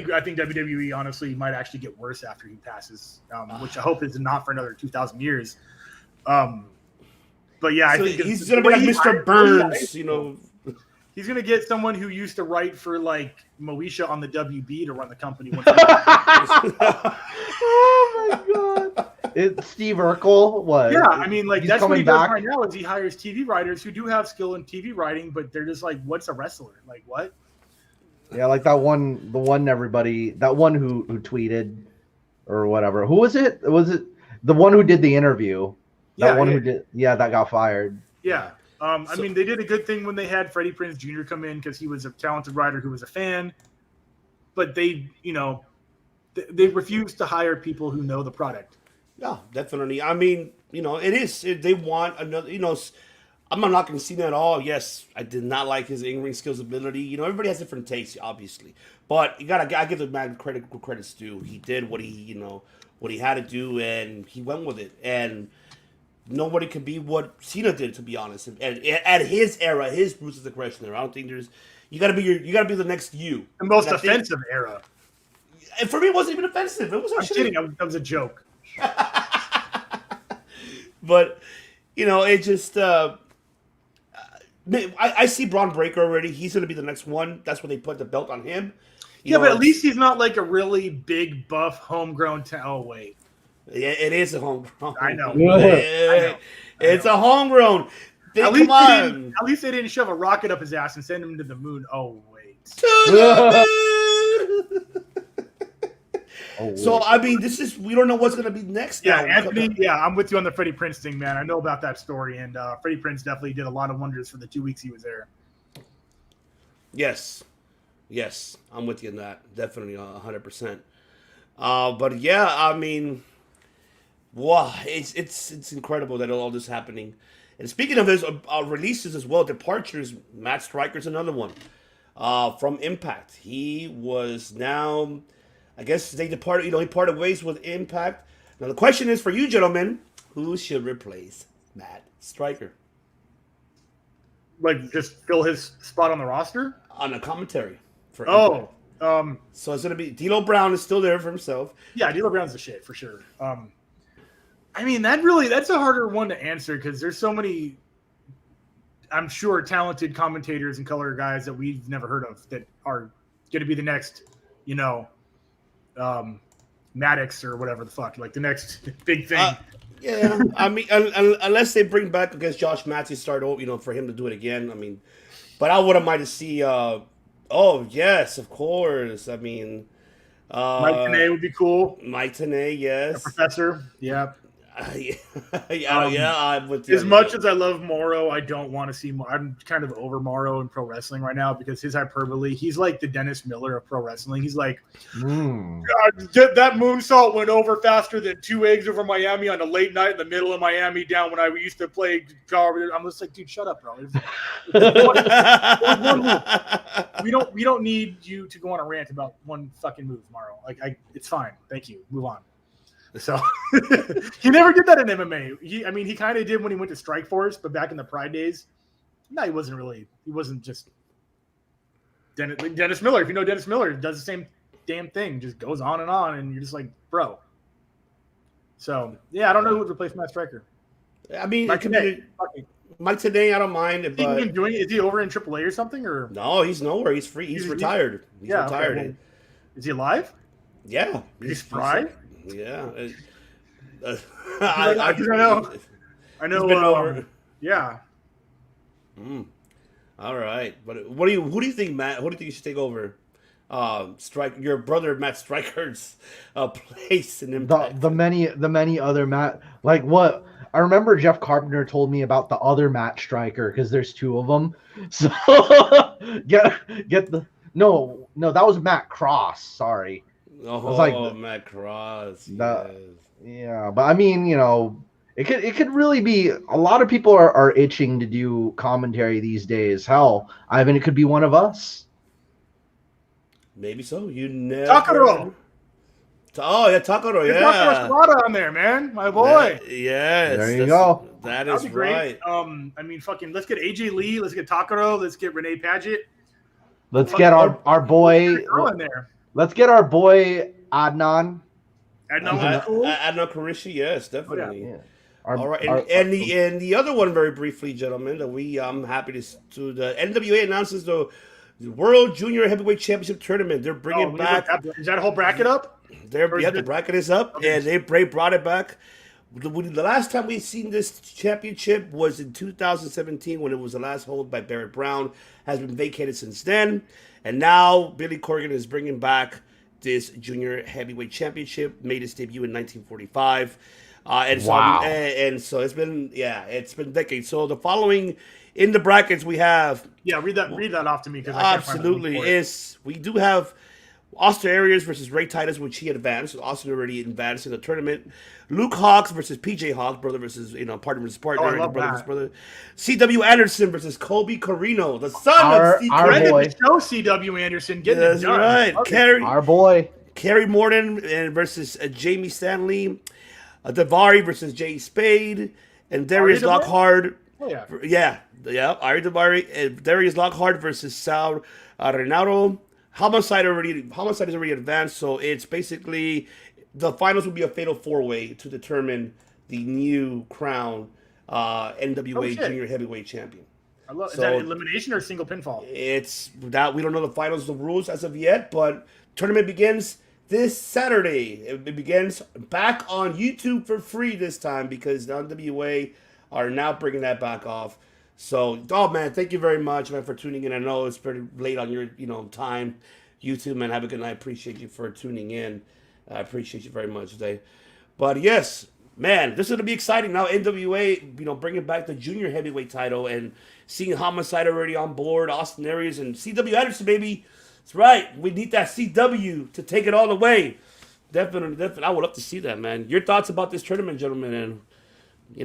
WWE honestly might actually get worse after he passes, which I hope is not for another 2,000 years. But yeah, I think he's going to be like Mr. Burns, He's going to get someone who used to write for like Moesha on the WB to run the company. Oh my god! It's Steve Urkel. What? Yeah, I mean, like that's what he does right now. Is he hires TV writers who do have skill in TV writing, but they're just like, "What's a wrestler? Like what?" Yeah, like that one who tweeted or whatever. Who was it? Was it the one who did the interview? That got fired. Yeah. I mean, they did a good thing when they had Freddie Prinze Jr. come in because he was a talented writer who was a fan. But they refuse to hire people who know the product. Yeah, definitely. I mean, they want another. I'm not knocking Cena at all. Yes, I did not like his in-ring skills ability. Everybody has different tastes, obviously. But I give the man credit's due. He did what he had to do, and he went with it. And nobody can be what Cena did, to be honest. And at his era, his Bruce's aggression era, I don't think there's. You gotta be the next you. The most offensive era. And for me, it wasn't even offensive. It was. I'm kidding. That was a joke. But it just. I see Braun Breaker already. He's gonna be the next one. That's when they put the belt on him. But at least he's not like a really big, buff, homegrown. Oh wait. Yeah, it is a homegrown. I know. It's a homegrown. At least they didn't shove a rocket up his ass and send him to the moon. Oh wait. So I mean, we don't know what's gonna be next. Yeah, Anthony. Yeah, I'm with you on the Freddie Prinze thing, man. I know about that story, and Freddie Prinze definitely did a lot of wonders for the 2 weeks he was there. Yes, I'm with you on that. Definitely 100%. But yeah, I mean, wow, it's incredible that all this happening. And speaking of his releases as well, departures, Matt Striker's another one from Impact. He was now, I guess they departed. He parted ways with Impact. Now the question is for you, gentlemen, who should replace Matt Striker? Like just fill his spot on the roster on a commentary for Impact. So it's gonna be D'Lo Brown is still there for himself. Yeah, D'Lo Brown's the shit for sure. I mean, that's a harder one to answer because there's so many, I'm sure, talented commentators and color guys that we've never heard of that are going to be the next, Maddox or whatever the fuck, like the next big thing. Yeah, I mean, unless they bring back, I guess, Josh Matthews start, for him to do it again. I mean, but I wouldn't mind to see. Oh yes, of course. I mean, Mike Tenay would be cool. Mike Tenay, yes. The Professor, yeah. I'm with you. As much as I love Morrow, I don't want to see more. I'm kind of over Morrow in pro wrestling right now because his hyperbole, he's like the Dennis Miller of pro wrestling. He's like, that moonsault went over faster than 2 eggs over Miami on a late night in the middle of Miami down when I used to play. I'm just like, dude, shut up, bro. We don't need you to go on a rant about one fucking move, Morrow. Like, it's fine. Thank you. Move on. So he never did that in MMA. He kind of did when he went to Strikeforce, but back in the Pride days, no, he wasn't just Dennis Miller. If you know Dennis Miller, does the same damn thing, just goes on, and you're just like, bro, So yeah, I don't know who would replace Matt Striker. I mean, Mike it could be Mike today. I don't mind it, Is he but even doing it? Is he over in AAA or something? Or no, he's nowhere. He's free. He's retired. He's retired. Okay, well, is he alive? Yeah, He's fried. Yeah. I know. He's been over. Yeah. All right, but who do you think, Matt? Who do you think you should take over? Your brother Matt Striker's place in Impact. The many other Matt, like what I remember Jeff Carpenter told me about the other Matt Striker, because there's two of them. So get the no that was Matt Cross. Sorry. Oh, Matt Cross. Yes. Yeah, but I mean, it could really be. A lot of people are itching to do commentary these days. Hell, Ivan, it could be one of us. Maybe so. You never. Takaro. Oh yeah, Takaro. Yeah. Takaro on there, man, my boy. Yes. There you go. That is right. I mean, fucking. Let's get AJ Lee. Let's get Takaro. Let's get Renee Paget. Let's get our boy. In there. Let's get our boy Adnan. Adnan Karishi. Yes, definitely. Oh, yeah. All right, and the other one, very briefly, gentlemen, that I'm happy to the NWA announces the World Junior Heavyweight Championship Tournament. They're bringing back. Is that whole bracket up? The bracket is up, and they brought it back. The last time we seen this championship was in 2017, when it was the last hold by Barrett Brown. Has been vacated since then, and now Billy Corgan is bringing back this Junior Heavyweight Championship. Made its debut in 1945. So it's been decades. So the following in the brackets we have. Yeah, read that off to me, because absolutely we do have Austin Aries versus Ray Titus, which he advanced. Austin already advanced in the tournament. Luke Hawks versus PJ Hawks, brother versus partner versus partner, I love brother that. versus brother. CW Anderson versus Colby Carino, the son of Steve our boy. Show CW Anderson getting That's it done. right. Okay. Our boy Kerry Morton versus Jamie Stanley. Davari versus Jay Spade, and Darius Lockhart. Oh, yeah, Ari Davari. Darius Lockhart versus Sal Renato. Homicide is already advanced, so it's basically the finals will be a fatal 4-way to determine the new crown NWA Junior Heavyweight Champion. Is that elimination or single pinfall? It's that we don't know the finals, the rules as of yet, but tournament begins this Saturday. It begins back on YouTube for free this time, because the NWA are now bringing that back off. So, man, thank you very much, man, for tuning in. I know it's pretty late on your, time. YouTube, man, have a good night. Appreciate you for tuning in. I appreciate you very much today. But yes, man, this is gonna be exciting now. NWA, bringing back the junior heavyweight title, and seeing Homicide already on board, Austin Aries and CW Anderson, baby. That's right. We need that CW to take it all the way. Definitely. I would love to see that, man. Your thoughts about this tournament, gentlemen, and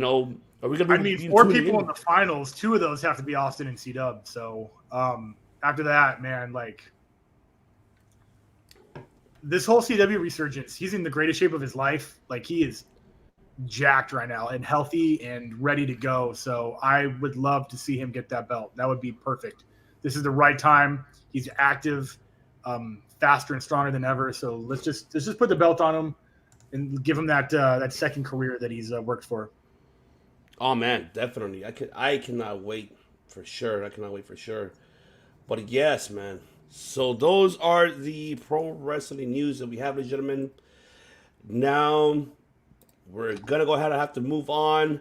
are we gonna be? 4 people in the finals. 2 of those have to be Austin and C-Dub. So after that, man, this whole CW resurgence, he's in the greatest shape of his life. He is jacked right now and healthy and ready to go. So I would love to see him get that belt. That would be perfect. This is the right time. He's active, faster and stronger than ever. So let's just put the belt on him and give him that second career that he's worked for. Oh man, definitely. I cannot wait for sure. But yes, man. So those are the pro wrestling news that we have, ladies and gentlemen. Now we're gonna go ahead and have to move on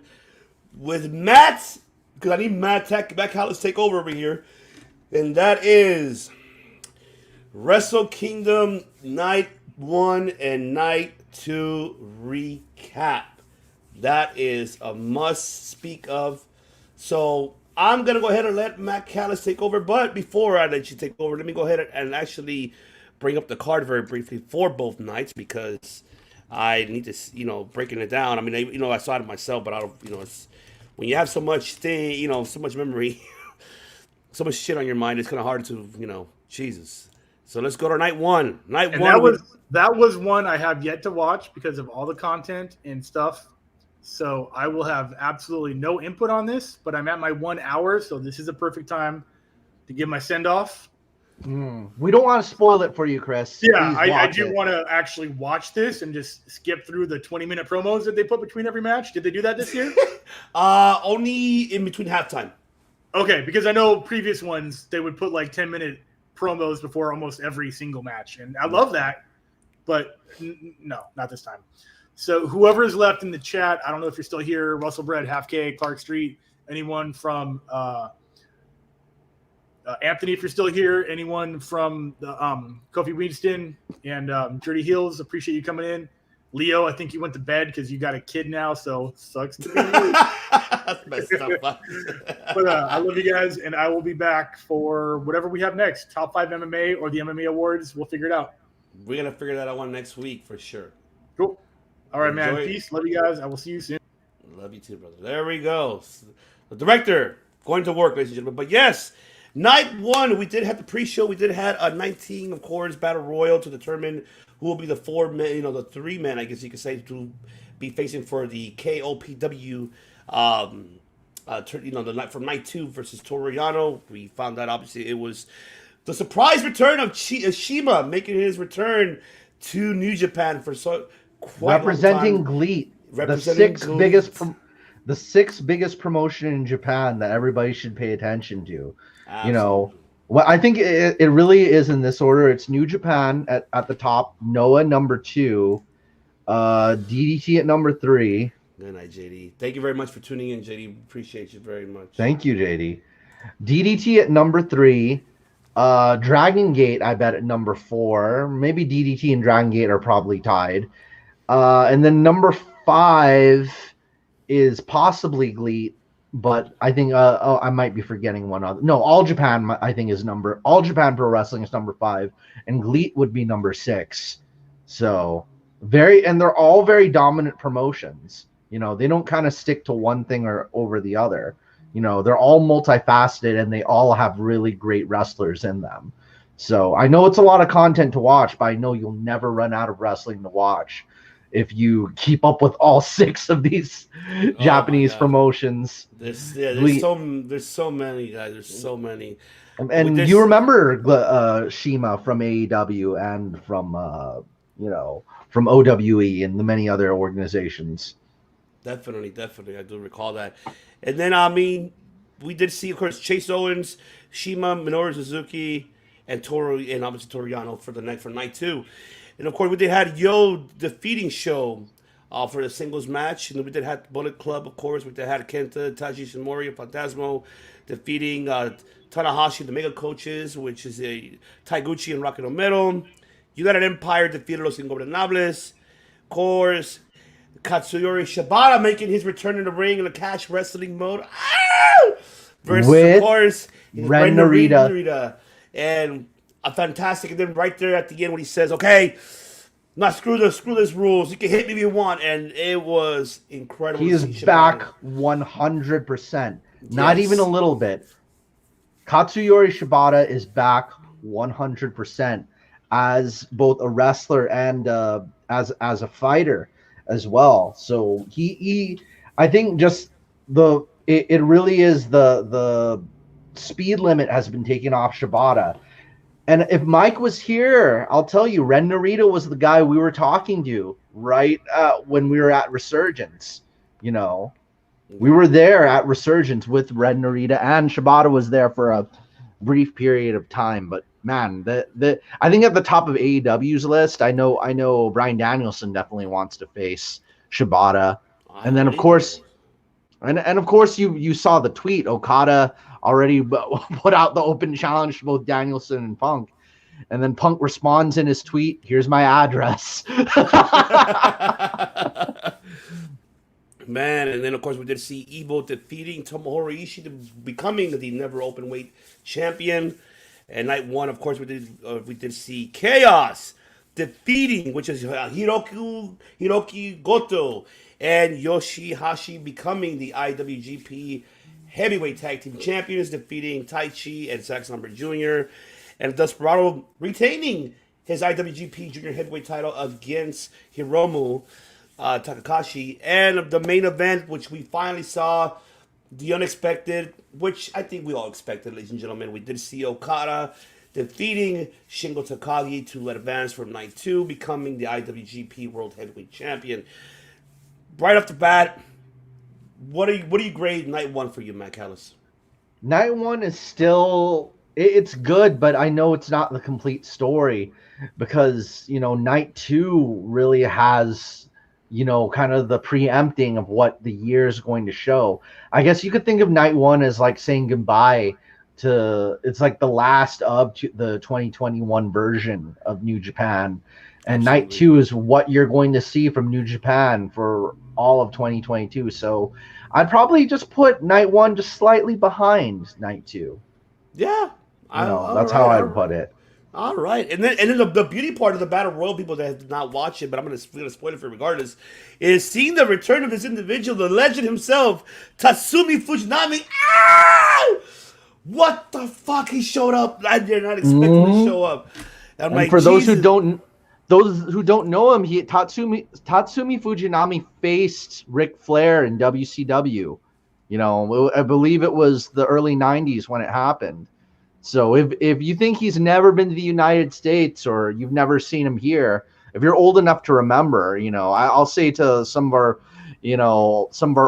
with Matt, because I need Matt Callis to take over here, and that is Wrestle Kingdom Night 1 and Night 2 recap. That is a must speak of. So I'm going to go ahead and let Matt Callis take over. But before I let you take over, let me go ahead and actually bring up the card very briefly for both nights, because I need to, breaking it down. I mean, I saw it myself, but I don't, it's, when you have so much so much memory, so much shit on your mind, it's kind of hard to, Jesus. So let's go to night 1. That was one I have yet to watch because of all the content and stuff. So I will have absolutely no input on this, but I'm at my 1 hour, so this is a perfect time to give my send-off. We don't want to spoil it for you, Chris. Yeah, Please I watch do it. want to actually watch this and just skip through the 20-minute promos that they put between every match. Did they do that this year? Only in between halftime. Okay, because I know previous ones they would put like 10-minute promos before almost every single match, and I love that. But no, not this time. So whoever is left in the chat, I don't know if you're still here. Russell Bread, Half K, Clark Street, anyone from Anthony, if you're still here, anyone from the Kofi Winston and Dirty Heels, appreciate you coming in. Leo, I think you went to bed because you got a kid now, so sucks to be you. That's messed up. But I love you guys, and I will be back for whatever we have next. Top 5 MMA or the MMA Awards. We'll figure it out. We're going to figure that out one next week for sure. Cool. All right, man. Enjoy. Peace. Love you guys. I will see you soon. Love you too, brother. There we go. The director going to work, ladies and gentlemen. But yes, night one, we did have the pre-show. We did have a 19, of course, battle royal to determine who will be the 4 men, the 3 men, I guess you could say, to be facing for the KOPW. The night from night 2 versus Toru Yano. We found out obviously it was the surprise return of Shima making his return to New Japan for quite Representing a long time. GLEAT, Representing the sixth biggest promotion in Japan that everybody should pay attention to. Absolutely. Well, I think it really is in this order. It's New Japan at the top, Noah number 2, DDT at number 3. Good night, JD. Thank you very much for tuning in, JD. Appreciate you very much. Thank you, JD. DDT at number 3. Dragon Gate, I bet, at number 4. Maybe DDT and Dragon Gate are probably tied. And then number 5 is possibly GLEAT, but I think I might be forgetting one other. No, All Japan, I think, is All Japan Pro Wrestling is number 5, and GLEAT would be number 6. So they're all very dominant promotions. They don't kind of stick to one thing or over the other. They're all multifaceted and they all have really great wrestlers in them. So I know it's a lot of content to watch, but I know you'll never run out of wrestling to watch if you keep up with all 6 of these Japanese promotions. There's so many, guys. There's so many. And you remember Shima from AEW and from from OWE and the many other organizations. Definitely. I do recall that. And then, we did see, of course, Chase Owens, Shima, Minoru Suzuki, and obviously Toru Yano for night 2. And, of course, we did have Yo defeating Show for the singles match. And then we did have Bullet Club, of course. We did have Kenta, Taiji Shimori, Phantasmo defeating Tanahashi, the Mega Coaches, which is Taiguchi and Rocky Romero. You got an Empire defeated Los Ingobernables. Of course, Katsuyori Shibata making his return in the ring in a cash wrestling mode. Versus, with, of course, Ren Narita. And a fantastic. And then right there at the end when he says, okay, now screw this rules. You can hit me if you want. And it was incredible. He is back 100%. Not even a little bit. Katsuyori Shibata is back 100% as both a wrestler and as a fighter as well. So I think just it really is the speed limit has been taken off Shibata. And if Mike was here, I'll tell you, Ren Narita was the guy we were talking to right when we were at Resurgence. We were there at Resurgence with Ren Narita, and Shibata was there for a brief period of time. But man, I think at the top of AEW's list, I know Bryan Danielson definitely wants to face Shibata, and then of course, and of course you saw the tweet. Okada already put out the open challenge to both Danielson and Punk, and then Punk responds in his tweet, "Here's my address." Man, and then of course we did see Evo defeating Tomohiro Ishii, becoming the never openweight champion. And night 1, of course, we did see Chaos defeating, which is Hiroki Goto and Yoshihashi becoming the IWGP Heavyweight Tag Team Champions, defeating Taichi and Zack Sabre Jr. And Desperado retaining his IWGP Junior Heavyweight title against Hiromu Takahashi. And the main event, which we finally saw, the unexpected, which I think we all expected, ladies and gentlemen. We did see Okada defeating Shingo Takagi to advance from night 2, becoming the IWGP World Heavyweight Champion. Right off the bat, what do you grade night 1 for you, Matt Callis? Night 1 is still it's good, but I know it's not the complete story because night 2 really has kind of the preempting of what the year is going to show. I guess you could think of night 1 as like saying goodbye to, it's like the last of the 2021 version of New Japan. And Absolutely. night 2 is what you're going to see from New Japan for all of 2022. So I'd probably just put night 1 just slightly behind night 2. Yeah. That's how I'd put it. All right, and then the beauty part of the Battle Royal, people that have not watched it, but I'm gonna spoil it for you regardless, is seeing the return of this individual, the legend himself, Tatsumi Fujinami. Ah! What the fuck? He showed up. I did not expect him to show up. And like, for those who don't know him, Tatsumi Fujinami faced Ric Flair in WCW. I believe it was the early '90s when it happened. So if you think he's never been to the United States or you've never seen him here, if you're old enough to remember, I'll say to some of our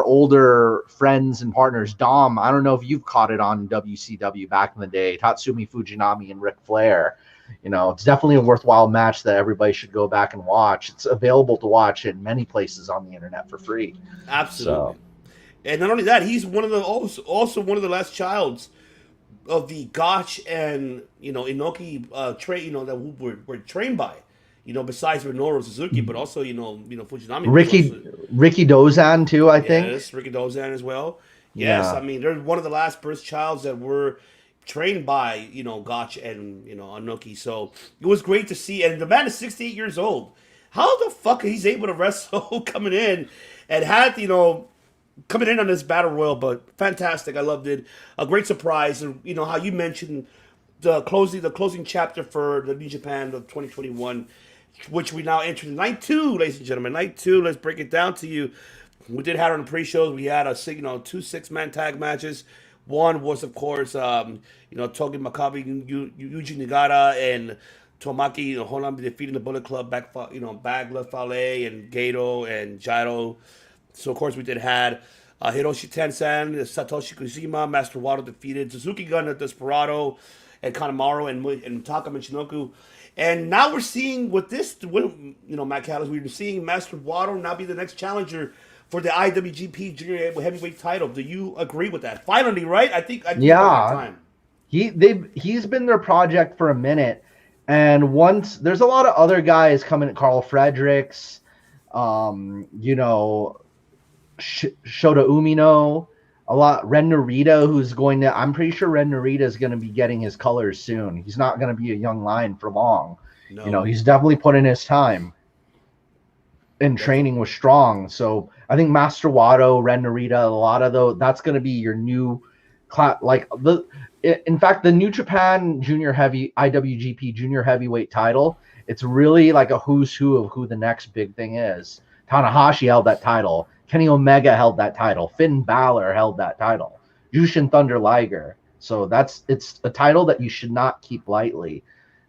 older friends and partners, Dom, I don't know if you've caught it on WCW back in the day, Tatsumi Fujinami and Ric Flair. It's definitely a worthwhile match that everybody should go back and watch. It's available to watch in many places on the internet for free. Absolutely. So. And not only that, he's one of the also one of the last childs of the Gotch and Inoki that were trained by, besides Minoru Suzuki, but also Fujinami, Ricky Dozan too, I think. Yes, Ricky Dozan as well. Yes, yeah. I mean they're one of the last first childs that were trained by Gotch and Inoki. So it was great to see. And the man is 68 years old. How the fuck he's able to wrestle coming in and had coming in on this battle royal, but fantastic. I loved it. A great surprise. And how you mentioned the closing chapter for the New Japan of 2021, which we now enter night 2, ladies and gentlemen. Night 2. Let's break it down to you. We did have on the pre-shows. We had 2 6-man tag matches. One was, of course, Togi Makabe, Yuji Nagata, and Tomaki Honami defeating the Bullet Club, Bagla Fale, and Gato and Jairo. So, of course, we did had Hiroshi Tensan, Satoshi Kojima, Master Wato defeated Suzuki Gun, Desperado, and Kanemaru, and Taka Michinoku. And now we're seeing with Matt Callis, we're seeing Master Wato now be the next challenger for the IWGP Junior Heavyweight title. Do you agree with that? Finally, right? I think yeah. Time. He's been their project for a minute. And once there's a lot of other guys coming, Carl Fredericks, Shota Umino, a lot. Ren Narita, I'm pretty sure Ren Narita is going to be getting his colors soon. He's not going to be a young lion for long. No. He's definitely put in his time. And training was strong. So I think Master Wato, Ren Narita, a lot of those, that's going to be your new class. In fact, the New Japan IWGP Junior Heavyweight title, it's really like a who's who of who the next big thing is. Tanahashi held that title. Kenny Omega held that title. Finn Balor held that title. Jushin Thunder Liger. So it's a title that you should not keep lightly.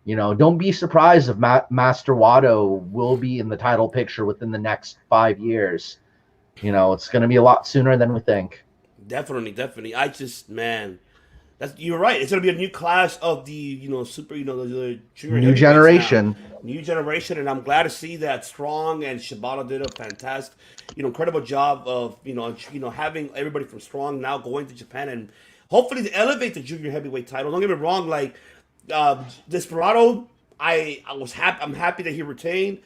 Don't be surprised if Master Wato will be in the title picture within the next 5 years. It's going to be a lot sooner than we think. Definitely. You're right. It's going to be a new class of the the junior new generation. New generation, and I'm glad to see that Strong and Shibata did a fantastic, incredible job of having everybody from Strong now going to Japan and hopefully to elevate the junior heavyweight title. Don't get me wrong, Desperado, I'm happy that he retained.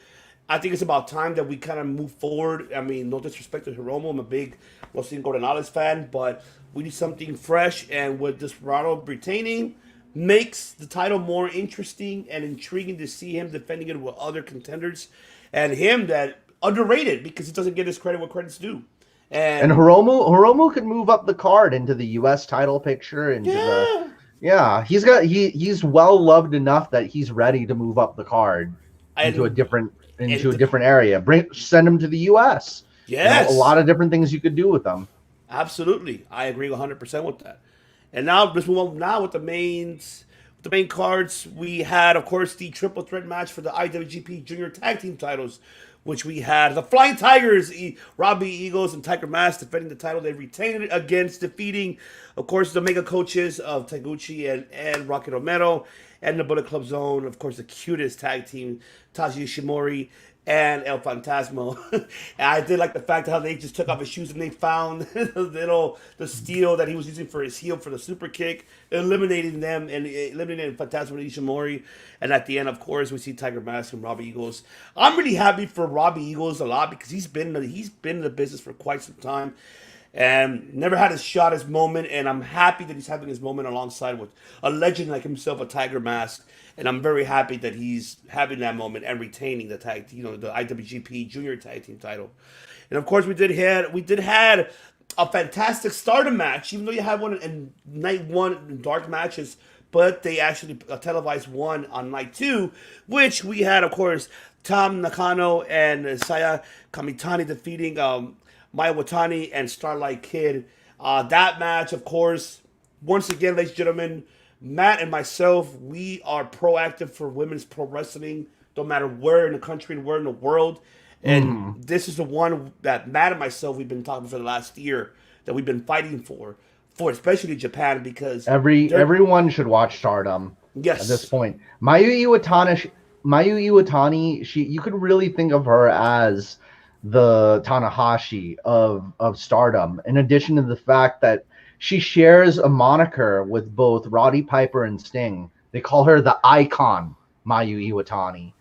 I think it's about time that we kind of move forward. I mean, no disrespect to Hiromu, I'm a big Los Cinco Renales fan, but we need something fresh, and with Desperado retaining, makes the title more interesting and intriguing to see him defending it with other contenders, and him that underrated because he doesn't get his credit where credit's due. And Hiromu could move up the card into the U.S. title picture. He's well loved enough that he's ready to move up the card into a different area. Send him to the U.S. Yes, a lot of different things you could do with them. Absolutely, I agree 100% with that. And now let's move on now with the mains The main cards, we had, of course, the triple threat match for the IWGP Junior Tag Team titles, which we had the Flying Tigers, Robbie Eagles and Tiger Mask defending the title. They retained it against defeating, of course, the mega coaches of Taguchi and Rocky Romero, and the Bullet Club Zone, of course, the cutest tag team, Taji Ishimori and El Fantasmo. And I did like the fact how they just took off his shoes and they found the steel that he was using for his heel for the super kick, eliminating them and eliminating Fantasmo and Ishimori. And at the end, of course, we see Tiger Mask and Robbie Eagles. I'm really happy for Robbie Eagles a lot because he's been in the business for quite some time and never had his shot, his moment. And I'm happy that he's having his moment alongside with a legend like himself, a Tiger Mask. And I'm very happy that he's having that moment and retaining the the IWGP Junior Tag Team title. And of course, we did had a fantastic Stardom match, even though you had one in night one in dark matches, but they actually televised one on night two, which we had, of course, Tam Nakano and Saya Kamitani defeating Maya Watani and Starlight Kid. That match, of course, once again, ladies and gentlemen, Matt and myself, we are proactive for women's pro wrestling, no matter where in the country and where in the world. And this is the one that Matt and myself, we've been talking for the last year, that we've been fighting for especially Japan, because everyone should watch Stardom. Yes. At this point, Mayu Iwatani, you could really think of her as the Tanahashi of Stardom. In addition to the fact that she shares a moniker with both Roddy Piper and Sting. They call her the Icon, Mayu Iwatani.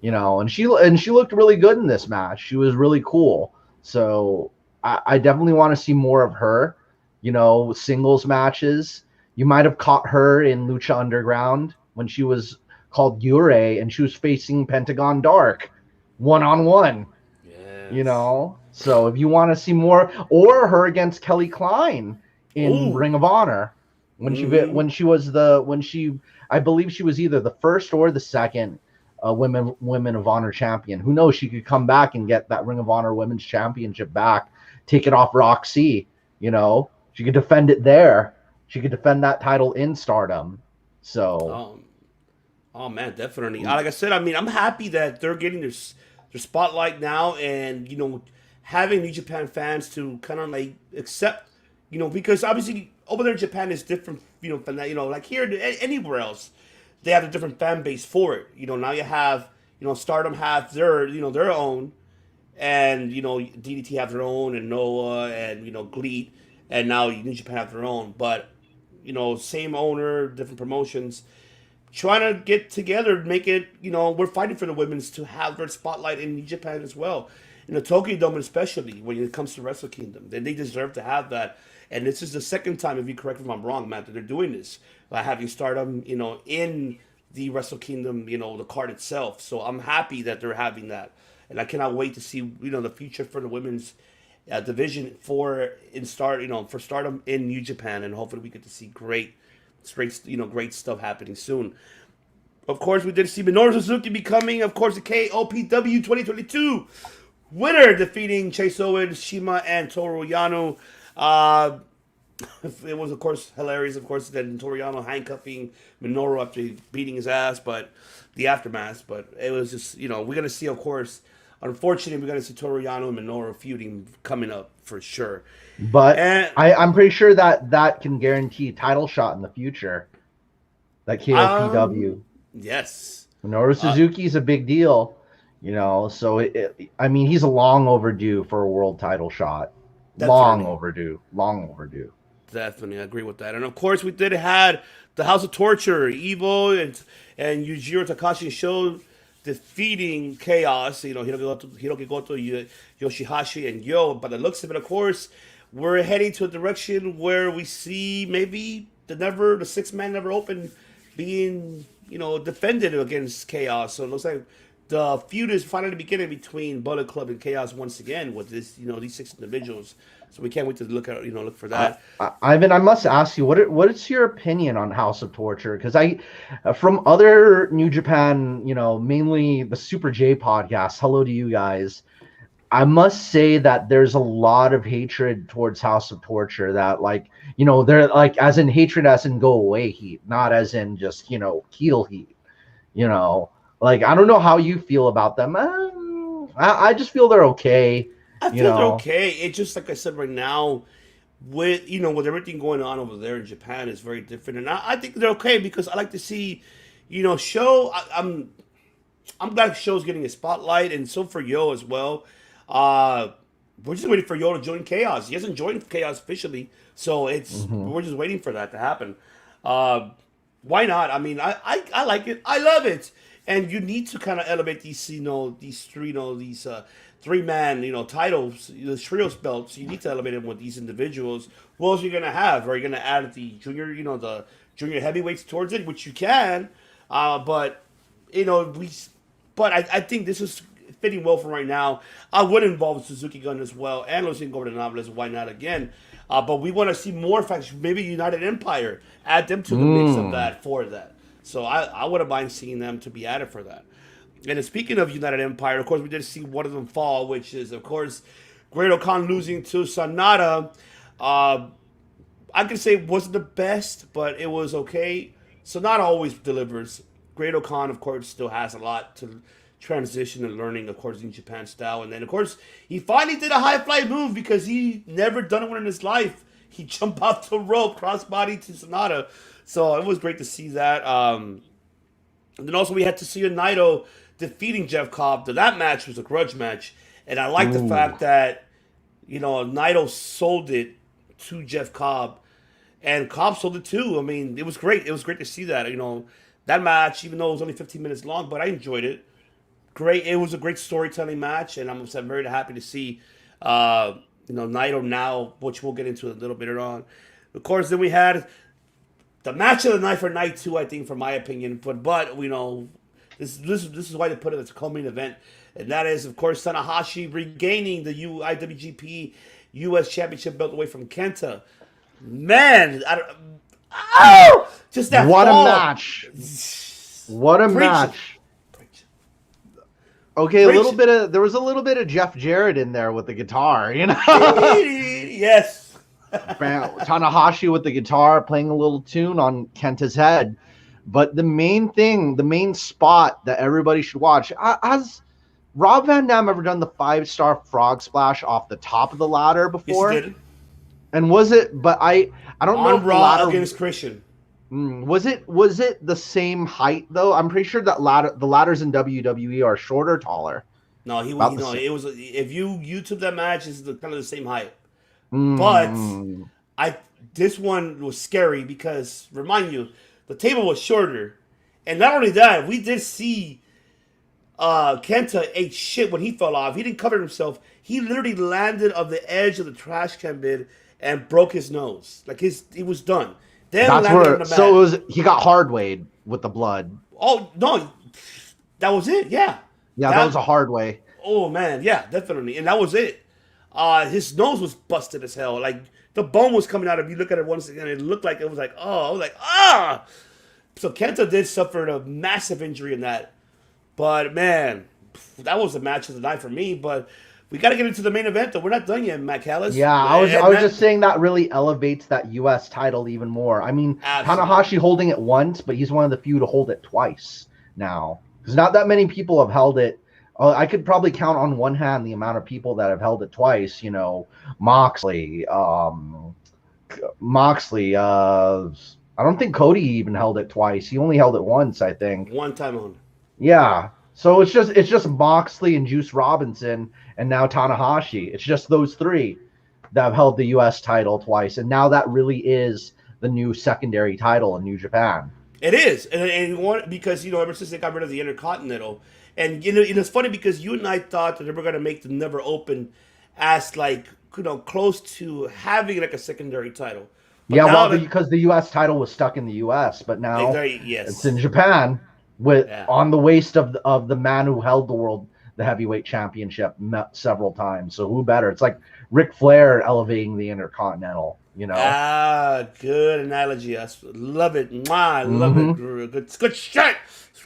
And she looked really good in this match. She was really cool. So I definitely want to see more of her. Singles matches. You might have caught her in Lucha Underground when she was called Yurei and she was facing Pentagon Dark, 1-on-1. Yes. So if you want to see more, or her against Kelly Klein in Ring of Honor, I believe she was either the first or the second Women of Honor champion. Who knows? She could come back and get that Ring of Honor Women's Championship back, take it off Roxy. She could defend it there. She could defend that title in Stardom. So, oh man, definitely. Like I said, I'm happy that they're getting their spotlight now, and having New Japan fans to kind of like accept. Because obviously over there in Japan is different, from that, like here, anywhere else, they have a different fan base for it. Now you have, Stardom have their own, and, DDT have their own, and Noah, and, GLEAT, and now New Japan have their own. But, same owner, different promotions, trying to get together, make it, we're fighting for the women's to have their spotlight in New Japan as well. In the Tokyo Dome especially, when it comes to Wrestle Kingdom. Then they deserve to have that. And this is the second time, if you correct me if I'm wrong, Matt, that they're doing this. By having Stardom, in the Wrestle Kingdom, the card itself. So I'm happy that they're having that. And I cannot wait to see, the future for the women's division for Stardom in New Japan. And hopefully we get to see great stuff happening soon. Of course, we did see Minoru Suzuki becoming, of course, the KOPW 2022 winner, defeating Chase Owens, Shima, and Toru Yano. It was, of course, hilarious, of course, that Toru Yano handcuffing Minoru after beating his ass, but the aftermath. But it was just, we're going to see, of course, unfortunately, we're going to see Toru Yano and Minoru feuding coming up for sure. But I'm pretty sure that can guarantee a title shot in the future. That KOPW. Yes. Minoru Suzuki is a big deal. So he's long overdue for a world title shot. Long overdue. Definitely, I agree with that. And of course, we did have the House of Torture, Evo and Yujiro Takashi Show defeating Chaos. Hiroki Goto, Yoshihashi, and Yo. By the looks of it, of course, we're heading to a direction where we see maybe the six-man never open being defended against Chaos. So it looks like the feud is finally beginning between Bullet Club and Chaos once again with this, these six individuals. So we can't wait to look for that. Ivan, I must ask you, what is your opinion on House of Torture? Because from other New Japan, mainly the Super J podcast, hello to you guys. I must say that there's a lot of hatred towards House of Torture that, like, they're like, as in hatred as in go away heat, not as in just, heel heat, like, I don't know how you feel about them. I just feel they're okay. I feel they're okay. It just, like I said, right now, with with everything going on over there in Japan, is very different, and I think they're okay because I like to see, Show. I'm glad Show's getting a spotlight, and so for Yo as well. Uh, we're just waiting for Yo to join Chaos. He hasn't joined Chaos officially, so we're just waiting for that to happen. Uh, why not? I mean, I like it. I love it. And you need to kind of elevate these, these three, these three-man, titles, the trios belts. You need to elevate them with these individuals. Who else are you gonna have? Are you gonna add the junior, the junior heavyweights towards it, which you can, but we. But I think this is fitting well for right now. I would involve Suzuki Gun as well and Los Ingobernables. Why not again? But we want to see more factions. Maybe United Empire. Add them to the mix of that for that. So I wouldn't mind seeing them to be added for that. And speaking of United Empire, of course, we did see one of them fall, which is, of course, Great Khan losing to Sonata. I can say it wasn't the best, but it was okay. Sonata always delivers. Great Khan, of course, still has a lot to transition and learning, of course, in Japan style. And then, of course, he finally did a high fly move because he never done it one in his life. He jumped off the rope, crossbody to Sonata. So it was great to see that. And then also we had to see Naito defeating Jeff Cobb. That match was a grudge match. And I like the fact that, Naito sold it to Jeff Cobb. And Cobb sold it too. I mean, it was great. It was great to see that. That match, even though it was only 15 minutes long, but I enjoyed it. Great. It was a great storytelling match, and I'm very happy to see, Naito now, which we'll get into a little bit later on. Of course, then we had the match of the night for night 2, I think, for my opinion. But this is why they put it as a co-main event, and that is, of course, Tanahashi regaining the IWGP US Championship belt away from Kenta. Man, just that what fall. A match! What a match! Okay, there was a little bit of Jeff Jarrett in there with the guitar, Yes. Tanahashi with the guitar playing a little tune on Kenta's head. But the main spot that everybody should watch, has Rob Van Dam ever done the 5-star frog splash off the top of the ladder before? Yes, he did. And was it? But I don't know. On Raw against Christian. Was it the same height though? I'm pretty sure that the ladders in WWE are shorter, or taller. No, it was. If you YouTube that match, it's kind of the same height. But this one was scary because, remind you, the table was shorter, and not only that, we did see Kenta ate shit when he fell off. He didn't cover himself. He literally landed on the edge of the trash can bin and broke his nose. Like he was done. Then that's where. He got hard weighed with the blood. Oh no, that was it. Yeah. Yeah, that was a hard way. Oh man, yeah, definitely, and that was it. His nose was busted as hell. Like the bone was coming out. If you look at it once again, it looked like it was like, oh, I was like, ah. So Kenta did suffer a massive injury in that. But man, that was the match of the night for me. But we got to get into the main event, though. We're not done yet, Matt Callis. Yeah, I was just saying that really elevates that U.S. title even more. I mean, absolutely. Tanahashi holding it once, but he's one of the few to hold it twice now. Because not that many people have held it. I could probably count on one hand the amount of people that have held it twice. Moxley. I don't think Cody even held it twice. He only held it once, I think. One time only. Yeah. So it's just Moxley and Juice Robinson and now Tanahashi. It's just those three that have held the U.S. title twice, and now that really is the new secondary title in New Japan. It is, and because ever since they got rid of the Intercontinental, and it's funny because you and I thought that they were going to make the Never Open as close to having like a secondary title. But because the U.S. title was stuck in the U.S., but now it's in Japan. On the waist of the man who held the heavyweight championship several times. So who better? It's like Ric Flair elevating the Intercontinental, good analogy. I love it. I love it. Good shit.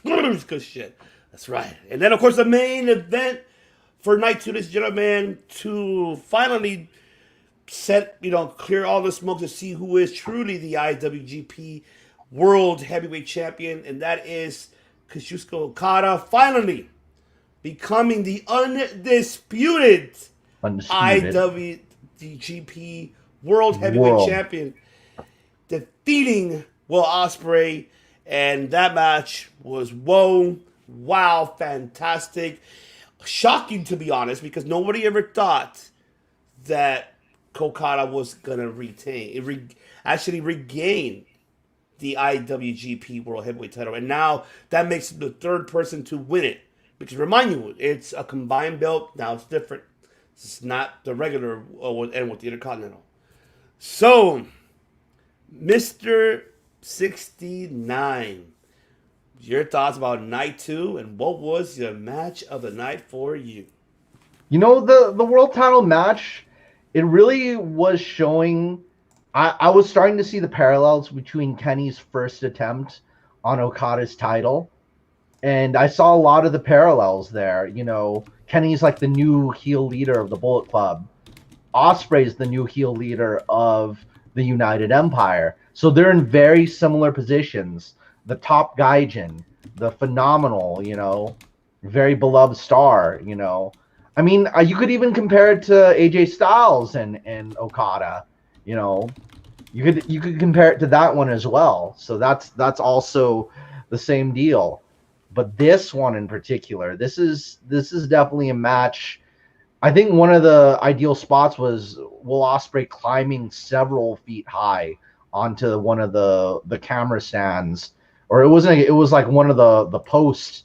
Good shit. That's right. And then, of course, the main event for Naito, ladies and gentlemen, to finally clear all the smoke to see who is truly the IWGP World Heavyweight Champion, and that is Kazuchika Okada, finally becoming the undisputed IWGP World Heavyweight Champion, defeating Will Ospreay, and that match was wow, fantastic, shocking to be honest, because nobody ever thought that Okada was gonna actually regain the IWGP World Heavyweight title, and now that makes him the third person to win it. Because remind you, it's a combined belt. Now it's different. It's not the regular and with the Intercontinental. So, Mr. 69, your thoughts about night 2, and what was your match of the night for you? You know, the world title match, it really was showing. I was starting to see the parallels between Kenny's first attempt on Okada's title. And I saw a lot of the parallels there. You know, Kenny's like the new heel leader of the Bullet Club. Ospreay's the new heel leader of the United Empire. So they're in very similar positions. The top gaijin, the phenomenal, you know, very beloved star, you know. I mean, you could even compare it to AJ Styles and Okada, you know. You could compare it to that one as well. So that's also the same deal. But this one in particular, this is definitely a match. I think one of the ideal spots was Will Ospreay climbing several feet high onto one of the camera stands, or it was like one of the posts.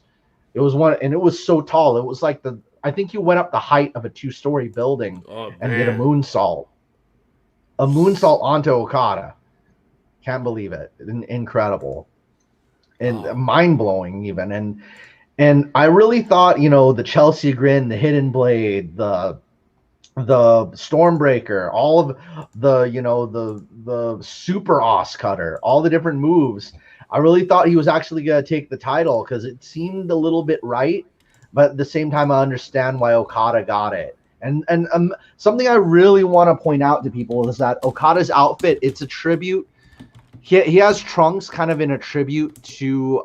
It was one, and it was so tall. It was like I think he went up the height of a 2-story building and did a moonsault onto Okada. Can't believe it. Incredible. And mind blowing even. And I really thought, you know, the Chelsea grin, the hidden blade, the Stormbreaker, all of the, you know, the super os cutter, all the different moves. I really thought he was actually going to take the title because it seemed a little bit right, but at the same time, I understand why Okada got it. And something I really want to point out to people is that Okada's outfit, it's a tribute. He has trunks kind of in a tribute to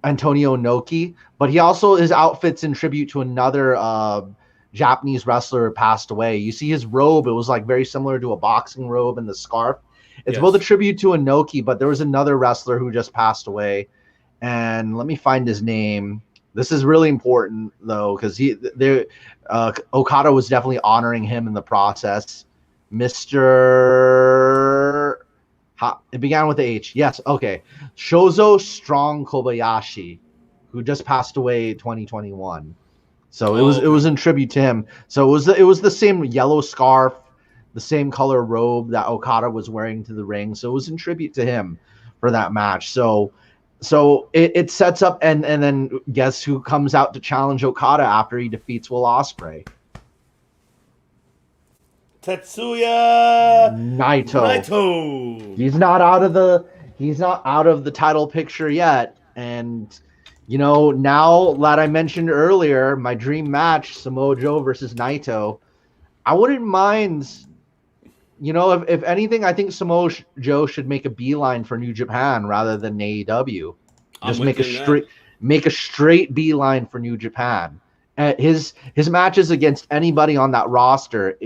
Antonio Inoki, but he also, his outfit's in tribute to another Japanese wrestler who passed away. You see his robe, it was like very similar to a boxing robe, and the scarf. It's both a tribute to Inoki, but there was another wrestler who just passed away. And let me find his name. This is really important though, because Okada was definitely honoring him in the process. It began with the H. Yes, okay. Shozo Strong Kobayashi, who just passed away 2021. So it was in tribute to him. So it was the same yellow scarf, the same color robe that Okada was wearing to the ring. So it was in tribute to him for that match. So it sets up, and then guess who comes out to challenge Okada after he defeats Will Ospreay? Tetsuya Naito. He's not out of the title picture yet. And you know, now that I mentioned earlier, my dream match, Samoa Joe versus Naito, I wouldn't mind. You know, if anything, I think Samoa Joe should make a beeline for New Japan rather than AEW. Just make a straight beeline for New Japan. His matches against anybody on that roster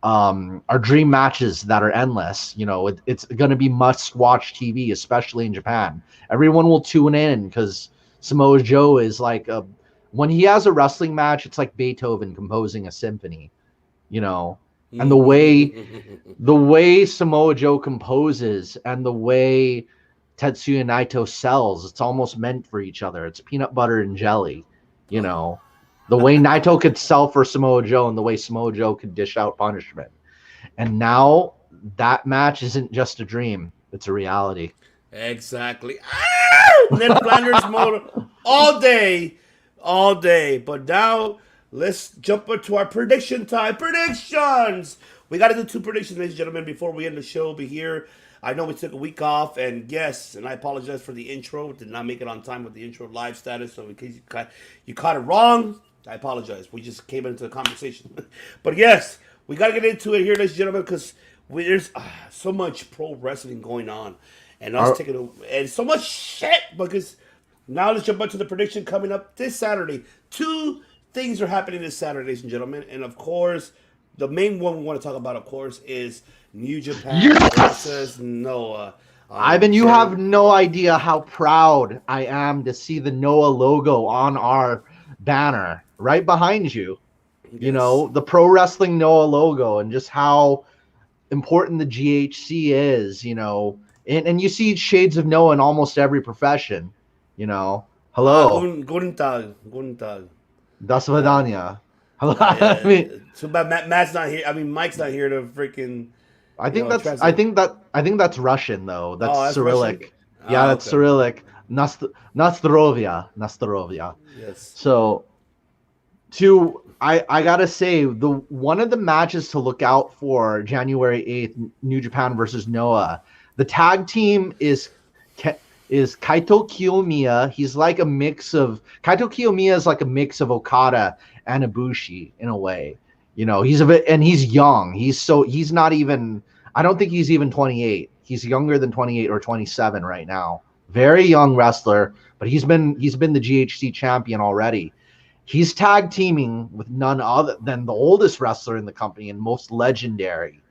are dream matches that are endless. You know, it's going to be must-watch TV, especially in Japan. Everyone will tune in because Samoa Joe is like when he has a wrestling match, it's like Beethoven composing a symphony. You know. And the way Samoa Joe composes and the way Tetsuya Naito sells, it's almost meant for each other. It's peanut butter and jelly, you know. The way Naito could sell for Samoa Joe and the way Samoa Joe could dish out punishment. And now that match isn't just a dream. It's a reality. Exactly. Ned Flanders mode all day. But now let's jump into our prediction time. Predictions! we got to do 2 predictions, ladies and gentlemen, before we end the show. Be here. I know we took a week off, and yes, and I apologize for the intro. Did not make it on time with the intro live status, so in case you caught it wrong, I apologize. We just came into the conversation. But yes, we got to get into it here, ladies and gentlemen, because there's so much pro wrestling going on. And us taking and so much shit, because now let's jump into the prediction coming up this Saturday. 2 things are happening this Saturday, ladies and gentlemen. And of course, the main one we want to talk about, of course, is New Japan versus Noah. Ivan, you have no idea how proud I am to see the Noah logo on our banner right behind you. Yes. You know, the Pro Wrestling Noah logo, and just how important the GHC is, you know. And you see shades of Noah in almost every profession, you know. Hello. Guten Tag. Guten Tag. Das Vidania. Hello. Yeah. I mean, so but Matt's not here. I mean, Mike's not here to freaking. I think that's Russian though. That's Cyrillic. Russian? Yeah, that's okay. Cyrillic. Nastarovia. Yes. So, I gotta say, one of the matches to look out for January 8th, New Japan versus Noah. The tag team is Kaito Kiyomiya. He's like a mix of Kaito Kiyomiya is like a mix of Okada and Ibushi in a way. You know, he's young. He's not even. I don't think he's even 28. He's younger than 28 or 27 right now. Very young wrestler, but he's been the GHC champion already. He's tag teaming with none other than the oldest wrestler in the company and most legendary,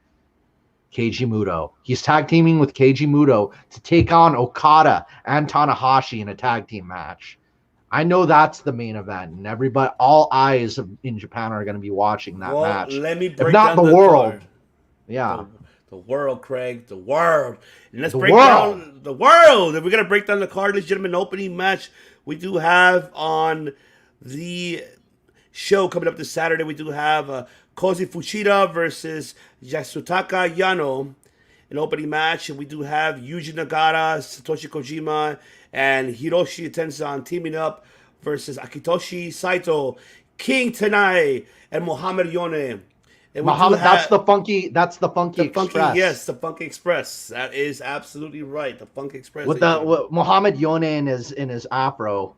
Keiji Muto. He's tag teaming with Keiji Muto to take on Okada and Tanahashi in a tag team match. I know that's the main event, and all eyes in Japan are going to be watching that match. Let me break if not down the world. card. Yeah. The world, Craig. The world. And let's break down the world. If we're going to break down the card, ladies and gentlemen, opening match we do have on the show coming up this Saturday. We do have Koji Fuchida versus Yasutaka Yano, an opening match. And we do have Yuji Nagata, Satoshi Kojima, and Hiroshi Tenzan teaming up versus Akitoshi Saito, King Tenai, and Mohamed Yone. And Muhammad, that's the funky Express. Yes, the Funky Express. That is absolutely right. The Funky Express. With Mohamed Yone in his afro.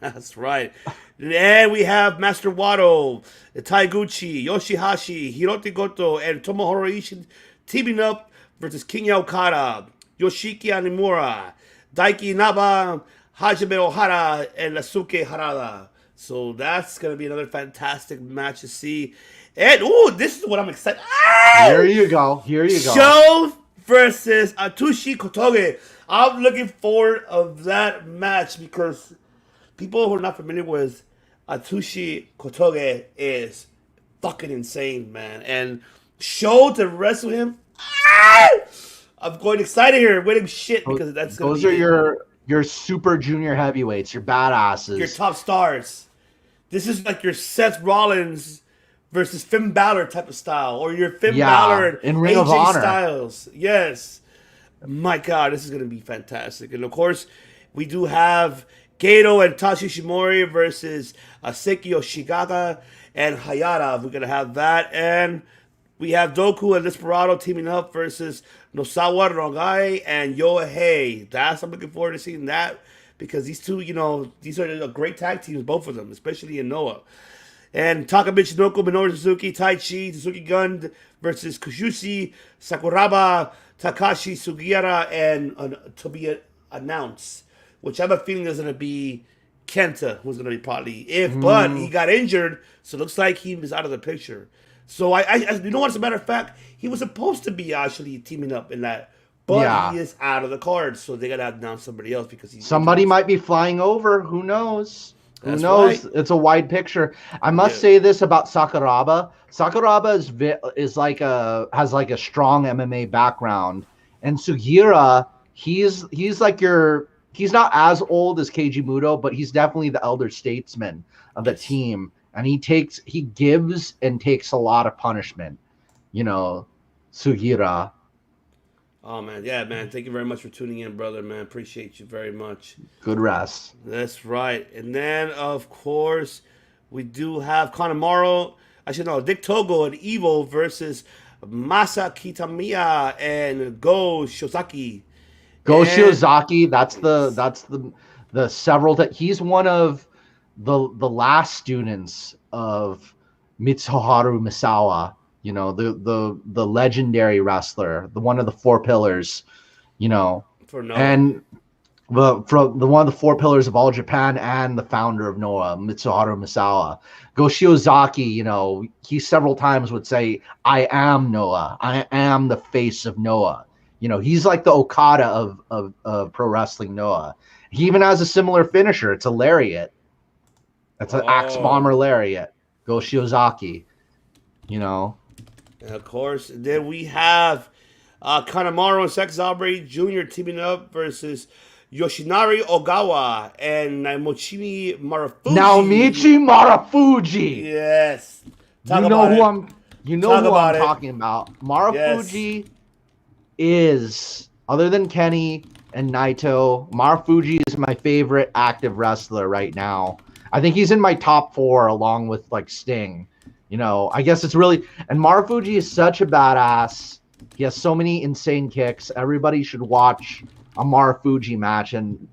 That's right. And we have Master Wato, Taiguchi, Yoshihashi, Hiroti Goto, and Tomohiro Ishii teaming up versus King Okada, Yoshiki Animura, Daiki Naba, Hajime Ohara, and Nasuke Harada. So that's going to be another fantastic match to see. And, this is what I'm excited. Here you go. Sho versus Atsushi Kotoge. I'm looking forward of that match because people who are not familiar with Atsushi Kotoge is fucking insane, man. And Sho to wrestle him, I'm going excited here. Winning shit because that's going to be... Those are your super junior heavyweights, your badasses. Your top stars. This is like your Seth Rollins versus Finn Balor type of style, or your Finn Balor and Ring of Honor Styles. Yes. My God, this is going to be fantastic. And of course, we do have Gato and Tashi Shimori versus Seki Yoshigata and Hayata. We're going to have that. And we have Doku and Desperado teaming up versus Nosawa Rongai and Yohei. I'm looking forward to seeing that because these two, these are great tag teams, both of them, especially in Noah. And Takamichi Noko, Minoru Suzuki, Taichi, Suzuki Gun versus Kushushin, Sakuraba, Takashi Sugiura, and to be announced, which I have a feeling is going to be Kenta, who's going to be probably but he got injured, so it looks like he was out of the picture. So you know what? As a matter of fact, he was supposed to be actually teaming up in that, but he is out of the card, so they got to announce somebody else because somebody might be flying over. Who knows? That's Who knows? Right. It's a wide picture. I must say this about Sakuraba. Sakuraba has like a strong MMA background, and Sugiura, he's not as old as Keiji Muto, but he's definitely the elder statesman of the team, and he gives and takes a lot of punishment. Sugiura. Oh, man. Yeah, man. Thank you very much for tuning in, brother, man. Appreciate you very much. Good rest. That's right. And then, of course, we do have Kanemaru. Dick Togo and Evo versus Masa Kitamiya and Go Shiozaki. Go And- Shiozaki. That's the several that he's one of the last students of Mitsuharu Misawa. You know, the legendary wrestler, the one of the four pillars. You know, For Noah. and from the one of the four pillars of All Japan and the founder of Noah, Mitsuharu Misawa. Go Shiozaki, you know, he several times would say, "I am Noah. I am the face of Noah." You know, he's like the Okada of pro wrestling Noah. He even has a similar finisher. It's a lariat. That's an axe bomber lariat. Go Shiozaki. You know. And of course, then we have Kanemaru and Sex Aubrey Jr. teaming up versus Yoshinari Ogawa and Naomichi Marufuji. Naomichi Marufuji. Yes. You know who I'm talking about. Marufuji is, other than Kenny and Naito, Marufuji is my favorite active wrestler right now. I think he's in my top 4 along with like Sting. You know, I guess it's really, and Marufuji is such a badass. He has so many insane kicks. Everybody should watch a Marufuji match, and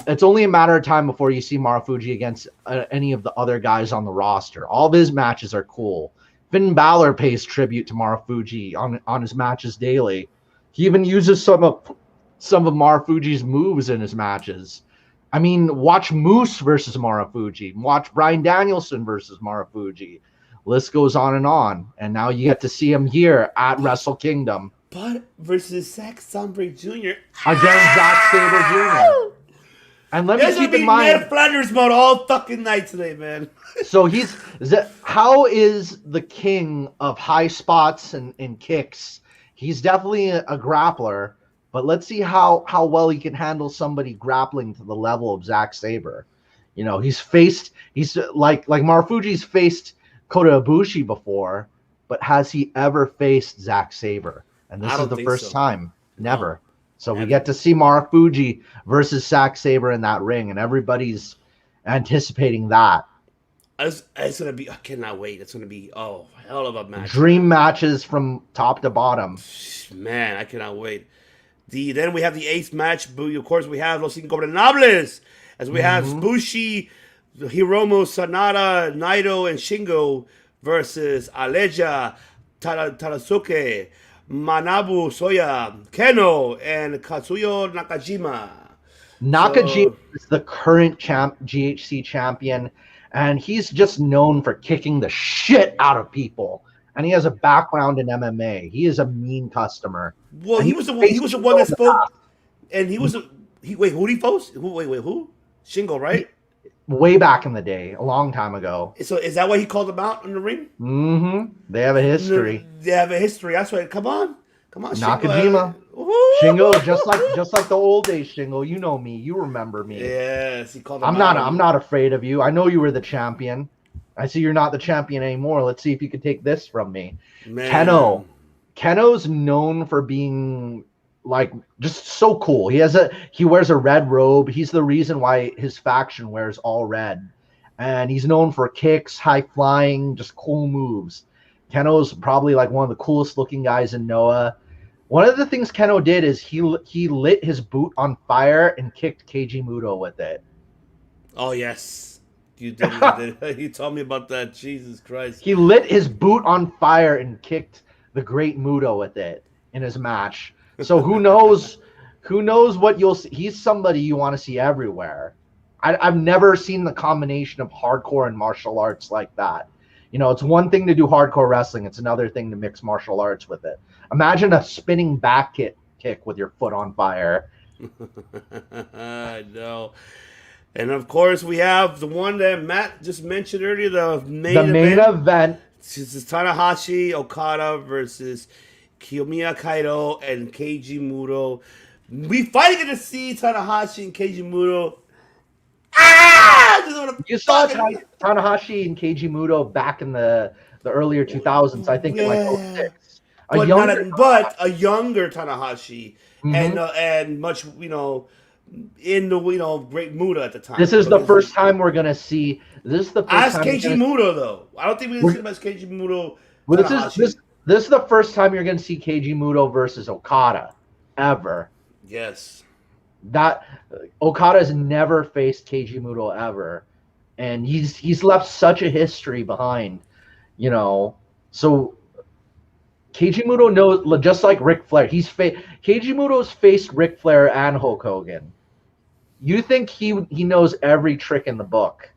it's only a matter of time before you see Marufuji against any of the other guys on the roster. All of his matches are cool. Finn Balor pays tribute to Marufuji on his matches daily. He even uses some of Marufuji's moves in his matches. I mean, watch Moose versus Marufuji. Watch Bryan Danielson versus Marufuji. List goes on. And now you get to see him here at Wrestle Kingdom. But versus Sex Aubrey Jr. Against Zack Sabre Jr. And let me keep in mind, Ned Flanders mode all fucking night today, man. So how is the king of high spots and kicks? He's definitely a grappler, but let's see how well he can handle somebody grappling to the level of Zack Sabre. You know, he's like Marufuji's faced Kota Ibushi before, but has he ever faced Zack Sabre? And this is the first time. Never. So we get to see Marufuji versus Zack Sabre in that ring, and everybody's anticipating that. It's gonna be. I cannot wait. It's gonna be hell of a match. Dream matches from top to bottom. Man, I cannot wait. Then we have the 8th match. Of course, we have Los Ingobernables, as we have Bushi, Hiromu Sanada, Naito, and Shingo versus Aleja, Tadasuke, Manabu Soya, Keno, and Katsuyo Nakajima. Nakajima is the current GHC champion, and he's just known for kicking the shit out of people. And he has a background in MMA. He is a mean customer. Well, he was the one that spoke, and who did he post? Who? Shingo, right? Way back in the day, a long time ago. So is that why he called him out in the ring? Mm-hmm. They have a history. That's right. Come on, Nakajima. Shingo, just like the old days, Shingo. You know me. You remember me. Yes, he called him I'm not afraid of you. I know you were the champion. I see you're not the champion anymore. Let's see if you can take this from me. Man. Keno's known for being like just so cool. He wears a red robe. He's the reason why his faction wears all red. And he's known for kicks, high flying, just cool moves. Keno's probably like one of the coolest looking guys in Noah. One of the things Keno did is he lit his boot on fire and kicked Keiji Muto with it. Oh yes. You did. You told me about that. Jesus Christ. He lit his boot on fire and kicked the great Muto with it in his match. So who knows what you'll see. He's somebody you want to see everywhere. I've never seen the combination of hardcore and martial arts like that. You know, it's one thing to do hardcore wrestling. It's another thing to mix martial arts with it. Imagine a spinning back kick with your foot on fire. I know. And of course, we have the one that Matt just mentioned earlier, the main event. This is Tanahashi Okada versus Kiyomiya Kaito and Keiji Muto. We finally get to see Tanahashi and Keiji Muto. You saw Tanahashi and Keiji Muto back in the earlier 2000s. I think in like 06. A younger Tanahashi and much, in the great Muta at the time. This is the first time we're gonna see. This is the first as time. Keiji Muto though. I don't think we can see him as Keiji Muto. This is the first time you're going to see Keiji Muto versus Okada ever. Yes. That Okada has never faced Keiji Muto ever, and he's left such a history behind, you know. So Keiji Muto knows, just like Ric Flair. Keiji Muto's faced Ric Flair and Hulk Hogan. You think he knows every trick in the book,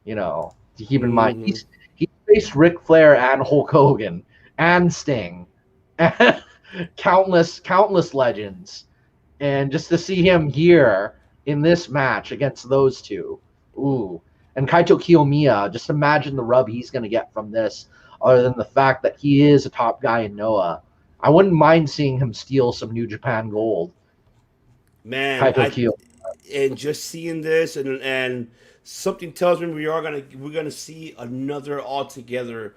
you know? To keep in mind, he faced Ric Flair and Hulk Hogan and Sting, and countless legends, and just to see him here in this match against those two, ooh. And Kaito Kiyomiya, just imagine the rub he's going to get from this, other than the fact that he is a top guy in Noah. I wouldn't mind seeing him steal some New Japan gold. Man, Kaito Kiyomiya. and just seeing this and something tells me we're gonna see another altogether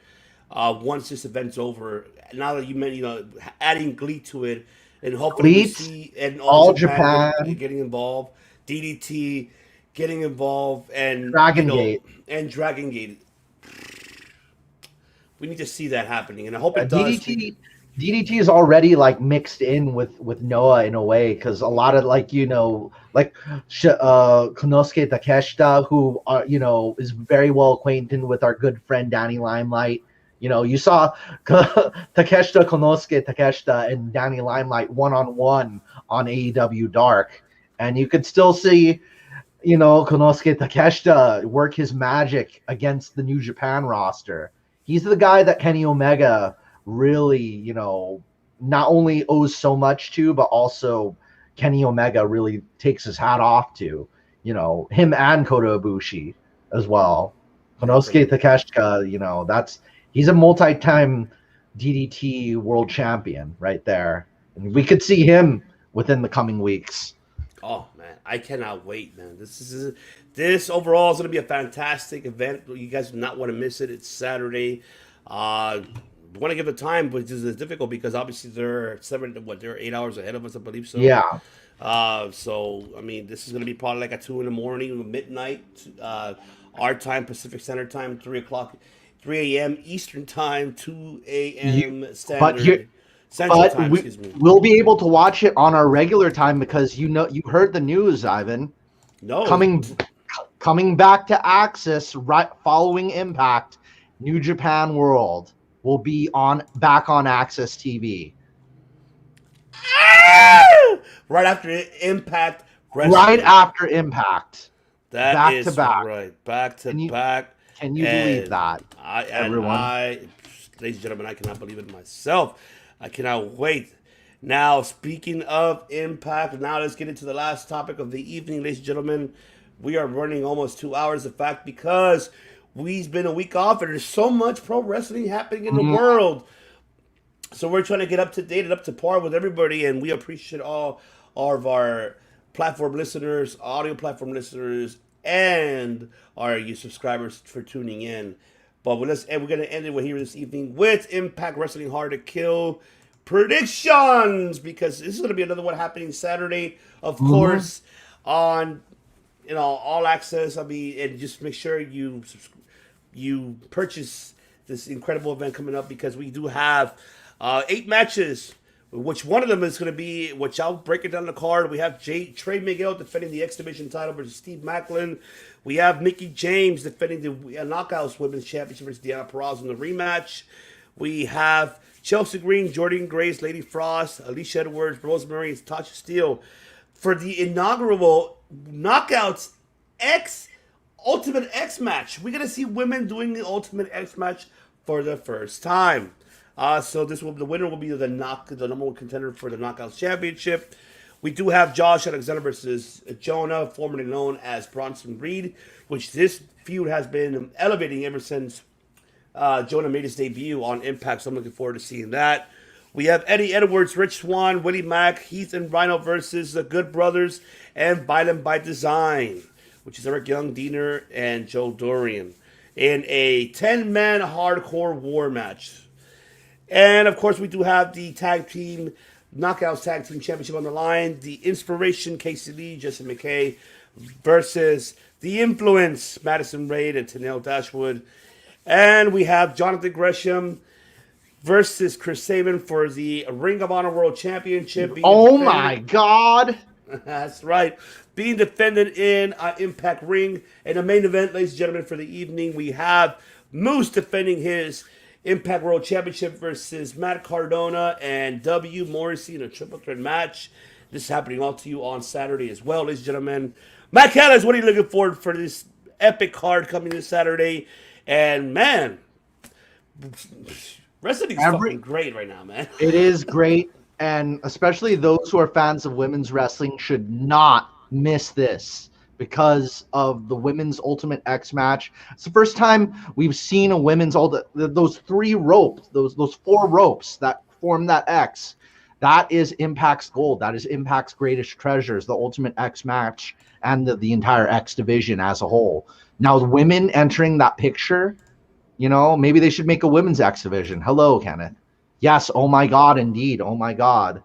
once this event's over. Now that you mentioned, adding Glee to it, and hopefully we see and All Japan getting involved, DDT getting involved, and Dragon Gate. and Dragon Gate. We need to see that happening, and I hope it does. DDT is already like mixed in with Noah in a way, because a lot of Konosuke Takeshita, who is very well acquainted with our good friend Danny Limelight. You saw Konosuke Takeshita and Danny Limelight one-on-one on AEW Dark, and you could still see Konosuke Takeshita work his magic against the New Japan roster. He's the guy that Kenny Omega really, not only owes so much to, but also Kenny Omega really takes his hat off to, him and Kota Ibushi as well. Konosuke Takeshita, he's a multi-time DDT world champion right there. And we could see him within the coming weeks. Oh man, I cannot wait, man. This overall is going to be a fantastic event. You guys do not want to miss it. It's Saturday. Want to give the time, which is difficult because obviously they're 8 hours ahead of us, I believe so. Yeah. So I mean, this is going to be probably like at 2 a.m, midnight, our time, Pacific Standard Time, 3 a.m. Eastern Time, 2 a.m. Central Time. Excuse me. We'll be able to watch it on our regular time because you heard the news, Ivan. No. Coming back to Axis right following Impact, New Japan World will be back on Axis TV. Right after Impact Wrestling. Right after Impact. That back is to back. Right. Back to back. Can you believe that? Ladies and gentlemen, I cannot believe it myself. I cannot wait. Now, speaking of Impact, now let's get into the last topic of the evening, ladies and gentlemen. We are running almost 2 hours, in fact, because we've been a week off and there's so much pro wrestling happening in the world. So we're trying to get up to date and up to par with everybody, and we appreciate all of our platform listeners, audio platform listeners, and our subscribers for tuning in. But we're going to end it here this evening with Impact Wrestling Hard to Kill predictions, because this is going to be another one happening Saturday, of course, on All Access. And just make sure you purchase this incredible event coming up, because we do have 8 matches, which one of them is going to be, which I'll break it down the card. We have Trey Miguel defending the X Division title versus Steve Macklin. We have Mickie James defending the Knockouts Women's Championship versus Deonna Purrazzo in the rematch. We have Chelsea Green, Jordan Grace, Lady Frost, Alicia Edwards, Rosemary, and Tasha Steele for the inaugural Knockouts Ultimate X match. We're going to see women doing the Ultimate X match for the first time. So the winner will be the number one contender for the Knockouts Championship. We do have Josh Alexander versus Jonah, formerly known as Bronson Reed, which this feud has been elevating ever since Jonah made his debut on Impact, so I'm looking forward to seeing that. We have Eddie Edwards, Rich Swann, Willie Mack, Heath and Rhino versus the Good Brothers, and Violent by Design, which is Eric Young, Diener, and Joe Dorian, in a 10-man hardcore war match. And, of course, we do have the Knockouts Tag Team Championship on the line. The Inspiration, Casey Lee, Justin McKay, versus The Influence, Madison Raid and Tenille Dashwood. And we have Jonathan Gresham versus Chris Sabin for the Ring of Honor World Championship. Oh my God. That's right. Being defended in Impact Ring. And the main event, ladies and gentlemen, for the evening, we have Moose defending his Impact World Championship versus Matt Cardona and W. Morrissey in a triple threat match. This is happening all to you on Saturday as well, ladies and gentlemen. Matt Callis, what are you looking forward for this epic card coming this Saturday? And man, wrestling's fucking great right now, man. It is great, and especially those who are fans of women's wrestling should not miss this because of the women's Ultimate X match. It's the first time we've seen a women's those 3 ropes, those 4 ropes that form that X. That is Impact's gold. That is Impact's greatest treasures, the Ultimate X match and the entire X division as a whole. Now, the women entering that picture, you know, maybe they should make a women's X division. Hello, Kenneth. Yes, oh my God, indeed. Oh my God.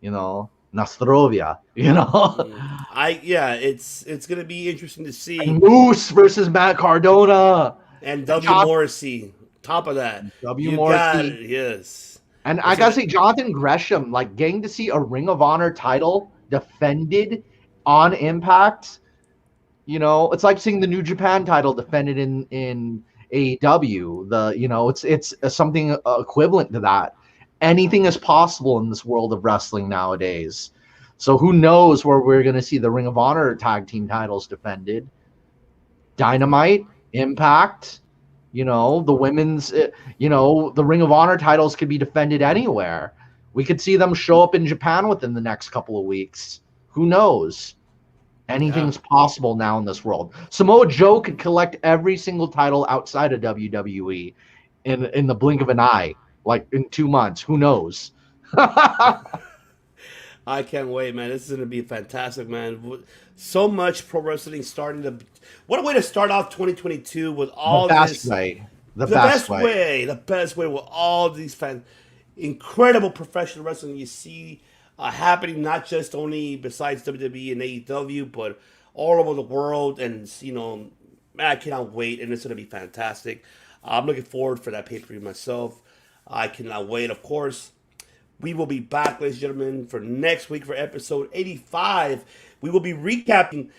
You know, Nastrovia, you know. It's gonna be interesting to see. And Moose versus Matt Cardona. And Morrissey. Top of that. Morrissey. Yes. And I gotta say, Jonathan Gresham, like getting to see a Ring of Honor title defended on Impact, you know, it's like seeing the New Japan title defended in AEW. It's something equivalent to that. Anything is possible in this world of wrestling nowadays. So who knows where we're going to see the Ring of Honor tag team titles defended? Dynamite, Impact, you know, the women's, you know, the Ring of Honor titles could be defended anywhere. We could see them show up in Japan within the next couple of weeks. Who knows? Anything's possible now in this world. Samoa Joe could collect every single title outside of WWE in the blink of an eye, like in 2 months. Who knows? I can't wait, man. This is going to be fantastic, man. So much pro wrestling starting to... What a way to start off 2022 with all the this... The best way. The best way with all these incredible professional wrestling you see happening, not just only besides WWE and AEW, but all over the world. And, you know, man, I cannot wait, and it's going to be fantastic. I'm looking forward for that pay-per-view myself. I cannot wait, of course. We will be back, ladies and gentlemen, for next week for episode 85. We will be recapping.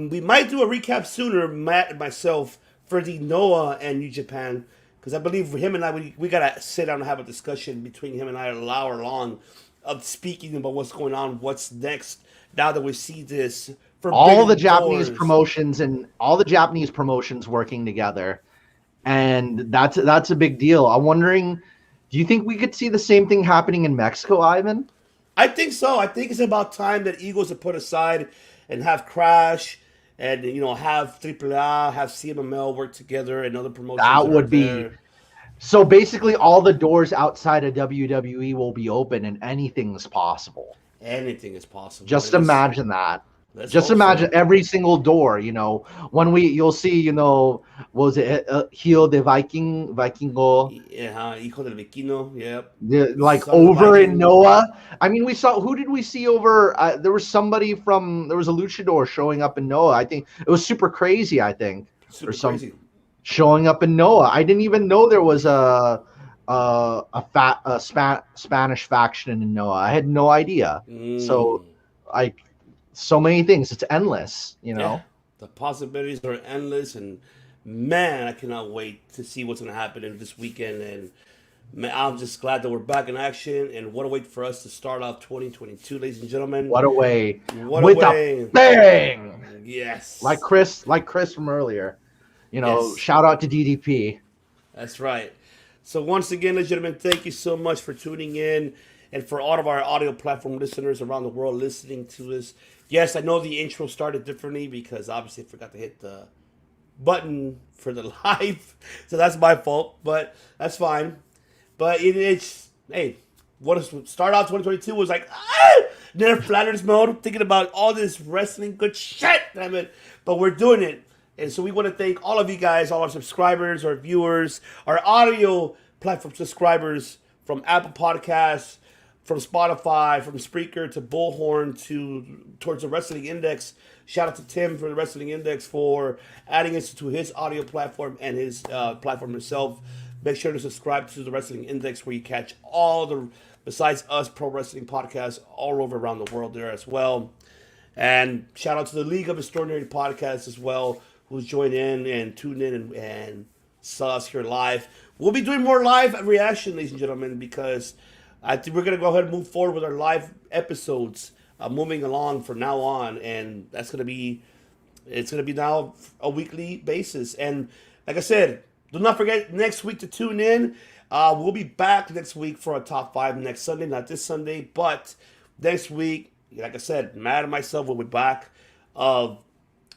We might do a recap sooner, Matt and myself, for the Noah and New Japan, because I believe for him and I, we got to sit down and have a discussion between him and I an hour long of speaking about what's going on, what's next, now that we see this. All the Japanese promotions and all the Japanese promotions working together. And that's a big deal. I'm wondering, do you think we could see the same thing happening in Mexico, Ivan? I think so. I think it's about time that Eagles are put aside and have Crash and, you know, have AAA, have CMML work together and other promotions. That would be there. So basically all the doors outside of WWE will be open and anything is possible. Anything is possible. Just imagine that. Just imagine every single door, you know, you'll see, you know, what was it, Hijo de Vikingo? Yeah, Hijo del Vikino, yep. Like over in Noah. I mean, who did we see over? There was a luchador showing up in Noah. I think it was Super Crazy, Crazy. Showing up in Noah. I didn't even know there was a Spanish faction in Noah. I had no idea. So many things. It's endless, you know. Yeah, the possibilities are endless, and man, I cannot wait to see what's going to happen in this weekend. And man, I'm just glad that we're back in action, and what a way for us to start off 2022, ladies and gentlemen. What a way! With a bang! Yes, like Chris from earlier. You know, yes. Shout out to DDP. That's right. So once again, ladies and gentlemen, thank you so much for tuning in, and for all of our audio platform listeners around the world listening to us. Yes, I know the intro started differently because obviously I forgot to hit the button for the live. So that's my fault, but that's fine. But it's, hey, start out 2022 was like, near Flanders mode, thinking about all this wrestling good shit, damn it. But we're doing it. And so we want to thank all of you guys, all our subscribers, our viewers, our audio platform subscribers from Apple Podcasts, from Spotify, from Spreaker to Bullhorn towards the Wrestling Index. Shout out to Tim for the Wrestling Index for adding us to his audio platform and his platform himself. Make sure to subscribe to the Wrestling Index, where you catch all the, besides us, pro wrestling podcasts all over around the world there as well. And shout out to the League of Extraordinary Podcasts as well, who's joined in and tuned in and saw us here live. We'll be doing more live reaction, ladies and gentlemen, because I think we're going to go ahead and move forward with our live episodes, moving along from now on. And it's going to be now a weekly basis. And like I said, do not forget next week to tune in. We'll be back next week for our top 5 next Sunday, not this Sunday, but next week. Like I said, Matt and myself will be back, having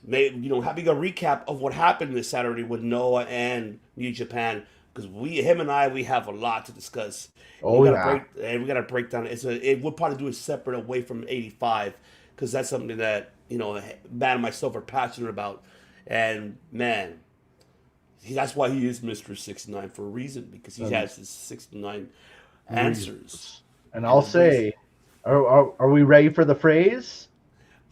a recap of what happened this Saturday with Noah and New Japan, because we have a lot to discuss. Oh, we gotta break down. We'll probably do it separate away from 85, because that's something that Matt and myself are passionate about, and man, that's why he is Mr. 69 for a reason, because he has his 69 answers. And I'll say. Are we ready for the phrase?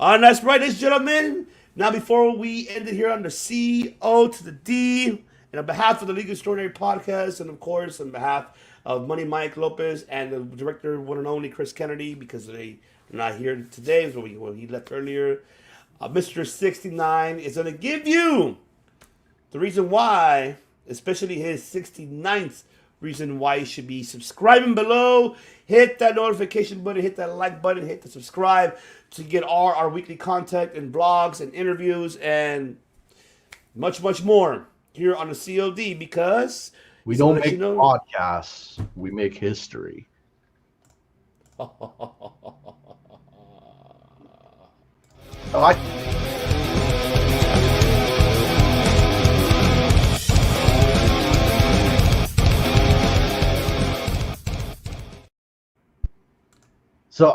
And that's right, ladies and gentlemen. Now, before we end it here on the C-O to the D, and on behalf of the League of Extraordinary Podcast, and of course, on behalf of Money Mike Lopez and the director, one and only Chris Kennedy, because they're not here today, so he left earlier, Mr. 69 is going to give you the reason why, especially his 69th reason why you should be subscribing below. Hit that notification button, hit that like button, hit the subscribe to get all our weekly content and blogs and interviews and much, much more here on the COD, because we don't make podcasts, we make history. I